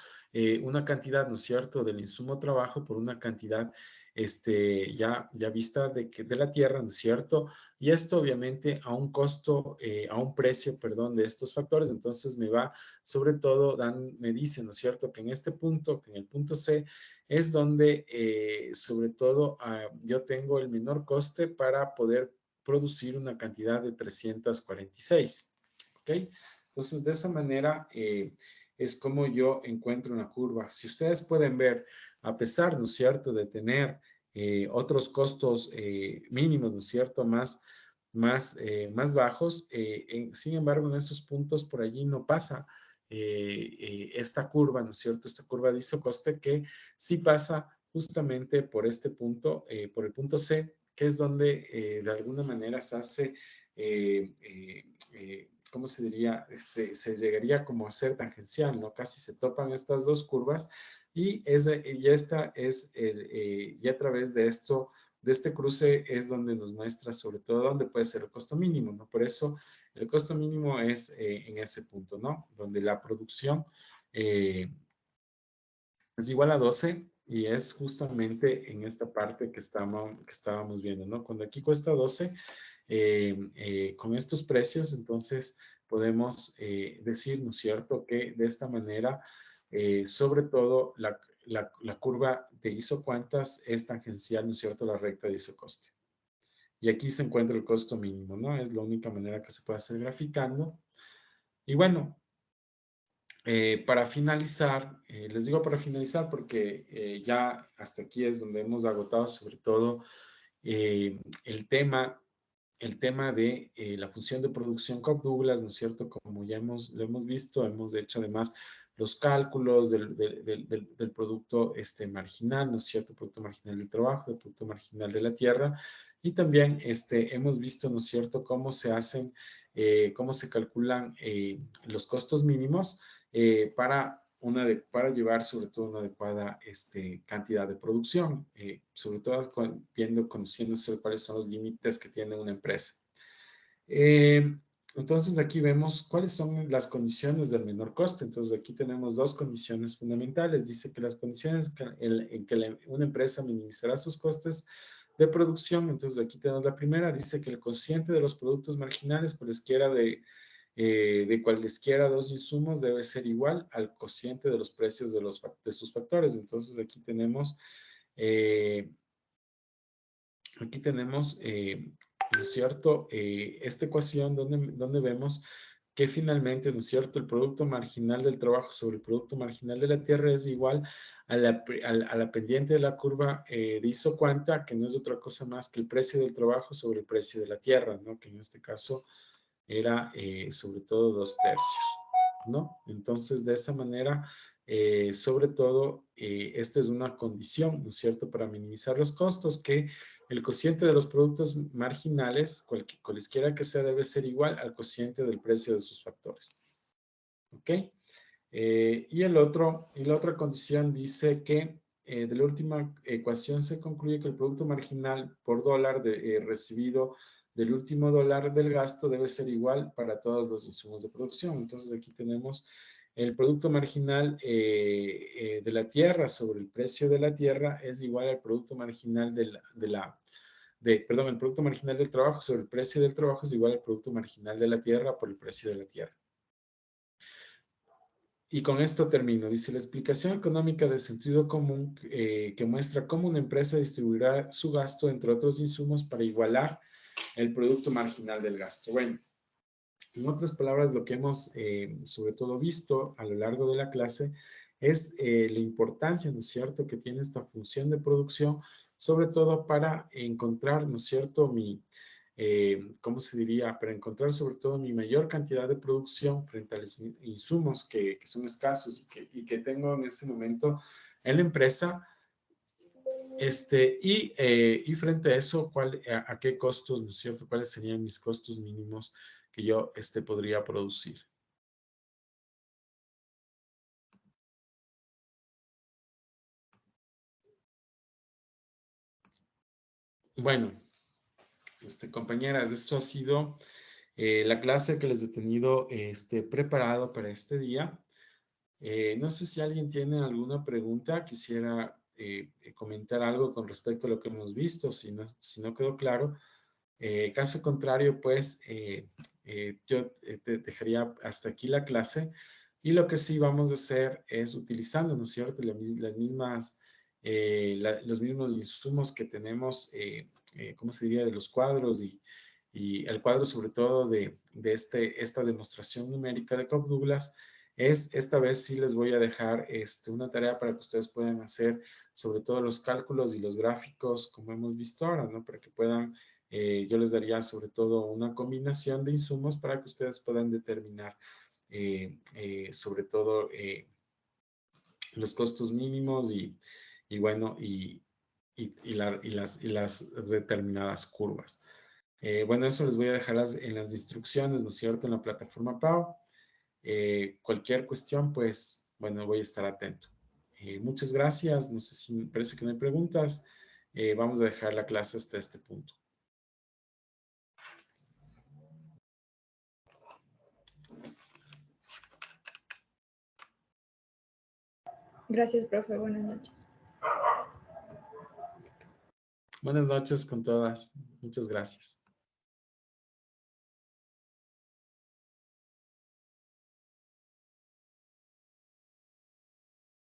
una cantidad, ¿no es cierto?, del insumo trabajo por una cantidad ya vista de la tierra, ¿no es cierto? Y esto obviamente a un costo, a un precio, perdón, de estos factores. Entonces me va, sobre todo, me dice, ¿no es cierto?, que en este punto, que en el punto C, es donde, sobre todo, yo tengo el menor coste para poder producir una cantidad de 346, ¿ok? Entonces, de esa manera, es como yo encuentro una curva. Si ustedes pueden ver, a pesar, ¿no es cierto?, de tener otros costos mínimos, ¿no es cierto?, más bajos, sin embargo, en esos puntos por allí no pasa esta curva, ¿no es cierto?, esta curva de isocoste que sí pasa justamente por este punto, por el punto C, que es donde de alguna manera se hace ¿cómo se diría? Se llegaría como a ser tangencial, ¿no? Casi se topan estas dos curvas y esta es, y a través de esto, de este cruce es donde nos muestra sobre todo dónde puede ser el costo mínimo, ¿no? Por eso el costo mínimo es en ese punto, ¿no? Donde la producción es igual a 12 y es justamente en esta parte que estábamos viendo, ¿no? Cuando aquí cuesta 12, con estos precios, entonces podemos decir, ¿no es cierto?, que de esta manera, sobre todo, la curva de isocuantas es tangencial, ¿no es cierto?, la recta de isocoste. Y aquí se encuentra el costo mínimo, ¿no? Es la única manera que se puede hacer graficando. Y bueno, para finalizar, les digo para finalizar porque ya hasta aquí es donde hemos agotado sobre todo el tema de la función de producción Cobb-Douglas, ¿no es cierto? Como ya lo hemos visto, hemos hecho además los cálculos del producto marginal, ¿no es cierto? Producto marginal del trabajo, del producto marginal de la tierra. Y también hemos visto, ¿no es cierto?, cómo se hacen, cómo se calculan los costos mínimos para llevar sobre todo una adecuada cantidad de producción, sobre todo conociéndose cuáles son los límites que tiene una empresa. Entonces aquí vemos cuáles son las condiciones del menor coste. Entonces aquí tenemos dos condiciones fundamentales. Dice que las condiciones en que una empresa minimizará sus costes de producción. Entonces aquí tenemos la primera. Dice que el cociente de los productos marginales cualesquiera de cualesquiera dos insumos debe ser igual al cociente de los precios de sus factores. Entonces aquí tenemos ¿no es cierto?, esta ecuación donde vemos que finalmente, ¿no es cierto?, el producto marginal del trabajo sobre el producto marginal de la tierra es igual a la pendiente de la curva de isocuanta, que no es otra cosa más que el precio del trabajo sobre el precio de la tierra, ¿no? Que en este caso era sobre todo 2/3, ¿no? Entonces, de esa manera sobre todo, esta es una condición, ¿no es cierto?, para minimizar los costos, que el cociente de los productos marginales, cualesquiera que sea, debe ser igual al cociente del precio de sus factores. ¿Ok? Y la otra condición dice que de la última ecuación se concluye que el producto marginal por dólar recibido del último dólar del gasto debe ser igual para todos los insumos de producción. Entonces aquí tenemos el producto marginal de la tierra sobre el precio de la tierra es igual al producto marginal el producto marginal del trabajo sobre el precio del trabajo es igual al producto marginal de la tierra por el precio de la tierra. Y con esto termino. Dice, la explicación económica de sentido común que muestra cómo una empresa distribuirá su gasto entre otros insumos para igualar el producto marginal del gasto. Bueno, en otras palabras, lo que hemos sobre todo visto a lo largo de la clase es la importancia, ¿no es cierto?, que tiene esta función de producción, sobre todo para encontrar, ¿no es cierto?, ¿cómo se diría? Para encontrar sobre todo mi mayor cantidad de producción frente a los insumos que son escasos y que tengo en ese momento en la empresa. Y frente a eso, a qué costos, ¿no es cierto? ¿Cuáles serían mis costos mínimos que yo podría producir? Bueno, compañeras, esto ha sido la clase que les he tenido preparado para este día. No sé si alguien tiene alguna pregunta, quisiera comentar algo con respecto a lo que hemos visto, si no quedó claro. Caso contrario, pues yo te dejaría hasta aquí la clase y lo que sí vamos a hacer es utilizando, ¿no es cierto?, los mismos insumos que tenemos, ¿cómo se diría?, de los cuadros y el cuadro sobre todo de esta demostración numérica de Cobb Douglas. Esta vez sí les voy a dejar una tarea para que ustedes puedan hacer sobre todo los cálculos y los gráficos como hemos visto ahora, ¿no? Para que puedan, yo les daría sobre todo una combinación de insumos para que ustedes puedan determinar sobre todo los costos mínimos bueno, las determinadas curvas. Bueno, eso les voy a dejar en las instrucciones, ¿no es cierto?, en la plataforma PAO. Cualquier cuestión, pues, bueno, voy a estar atento. Muchas gracias. No sé si parece que no hay preguntas. Vamos a dejar la clase hasta este punto. Gracias, profe. Buenas noches. Buenas noches con todas. Muchas gracias.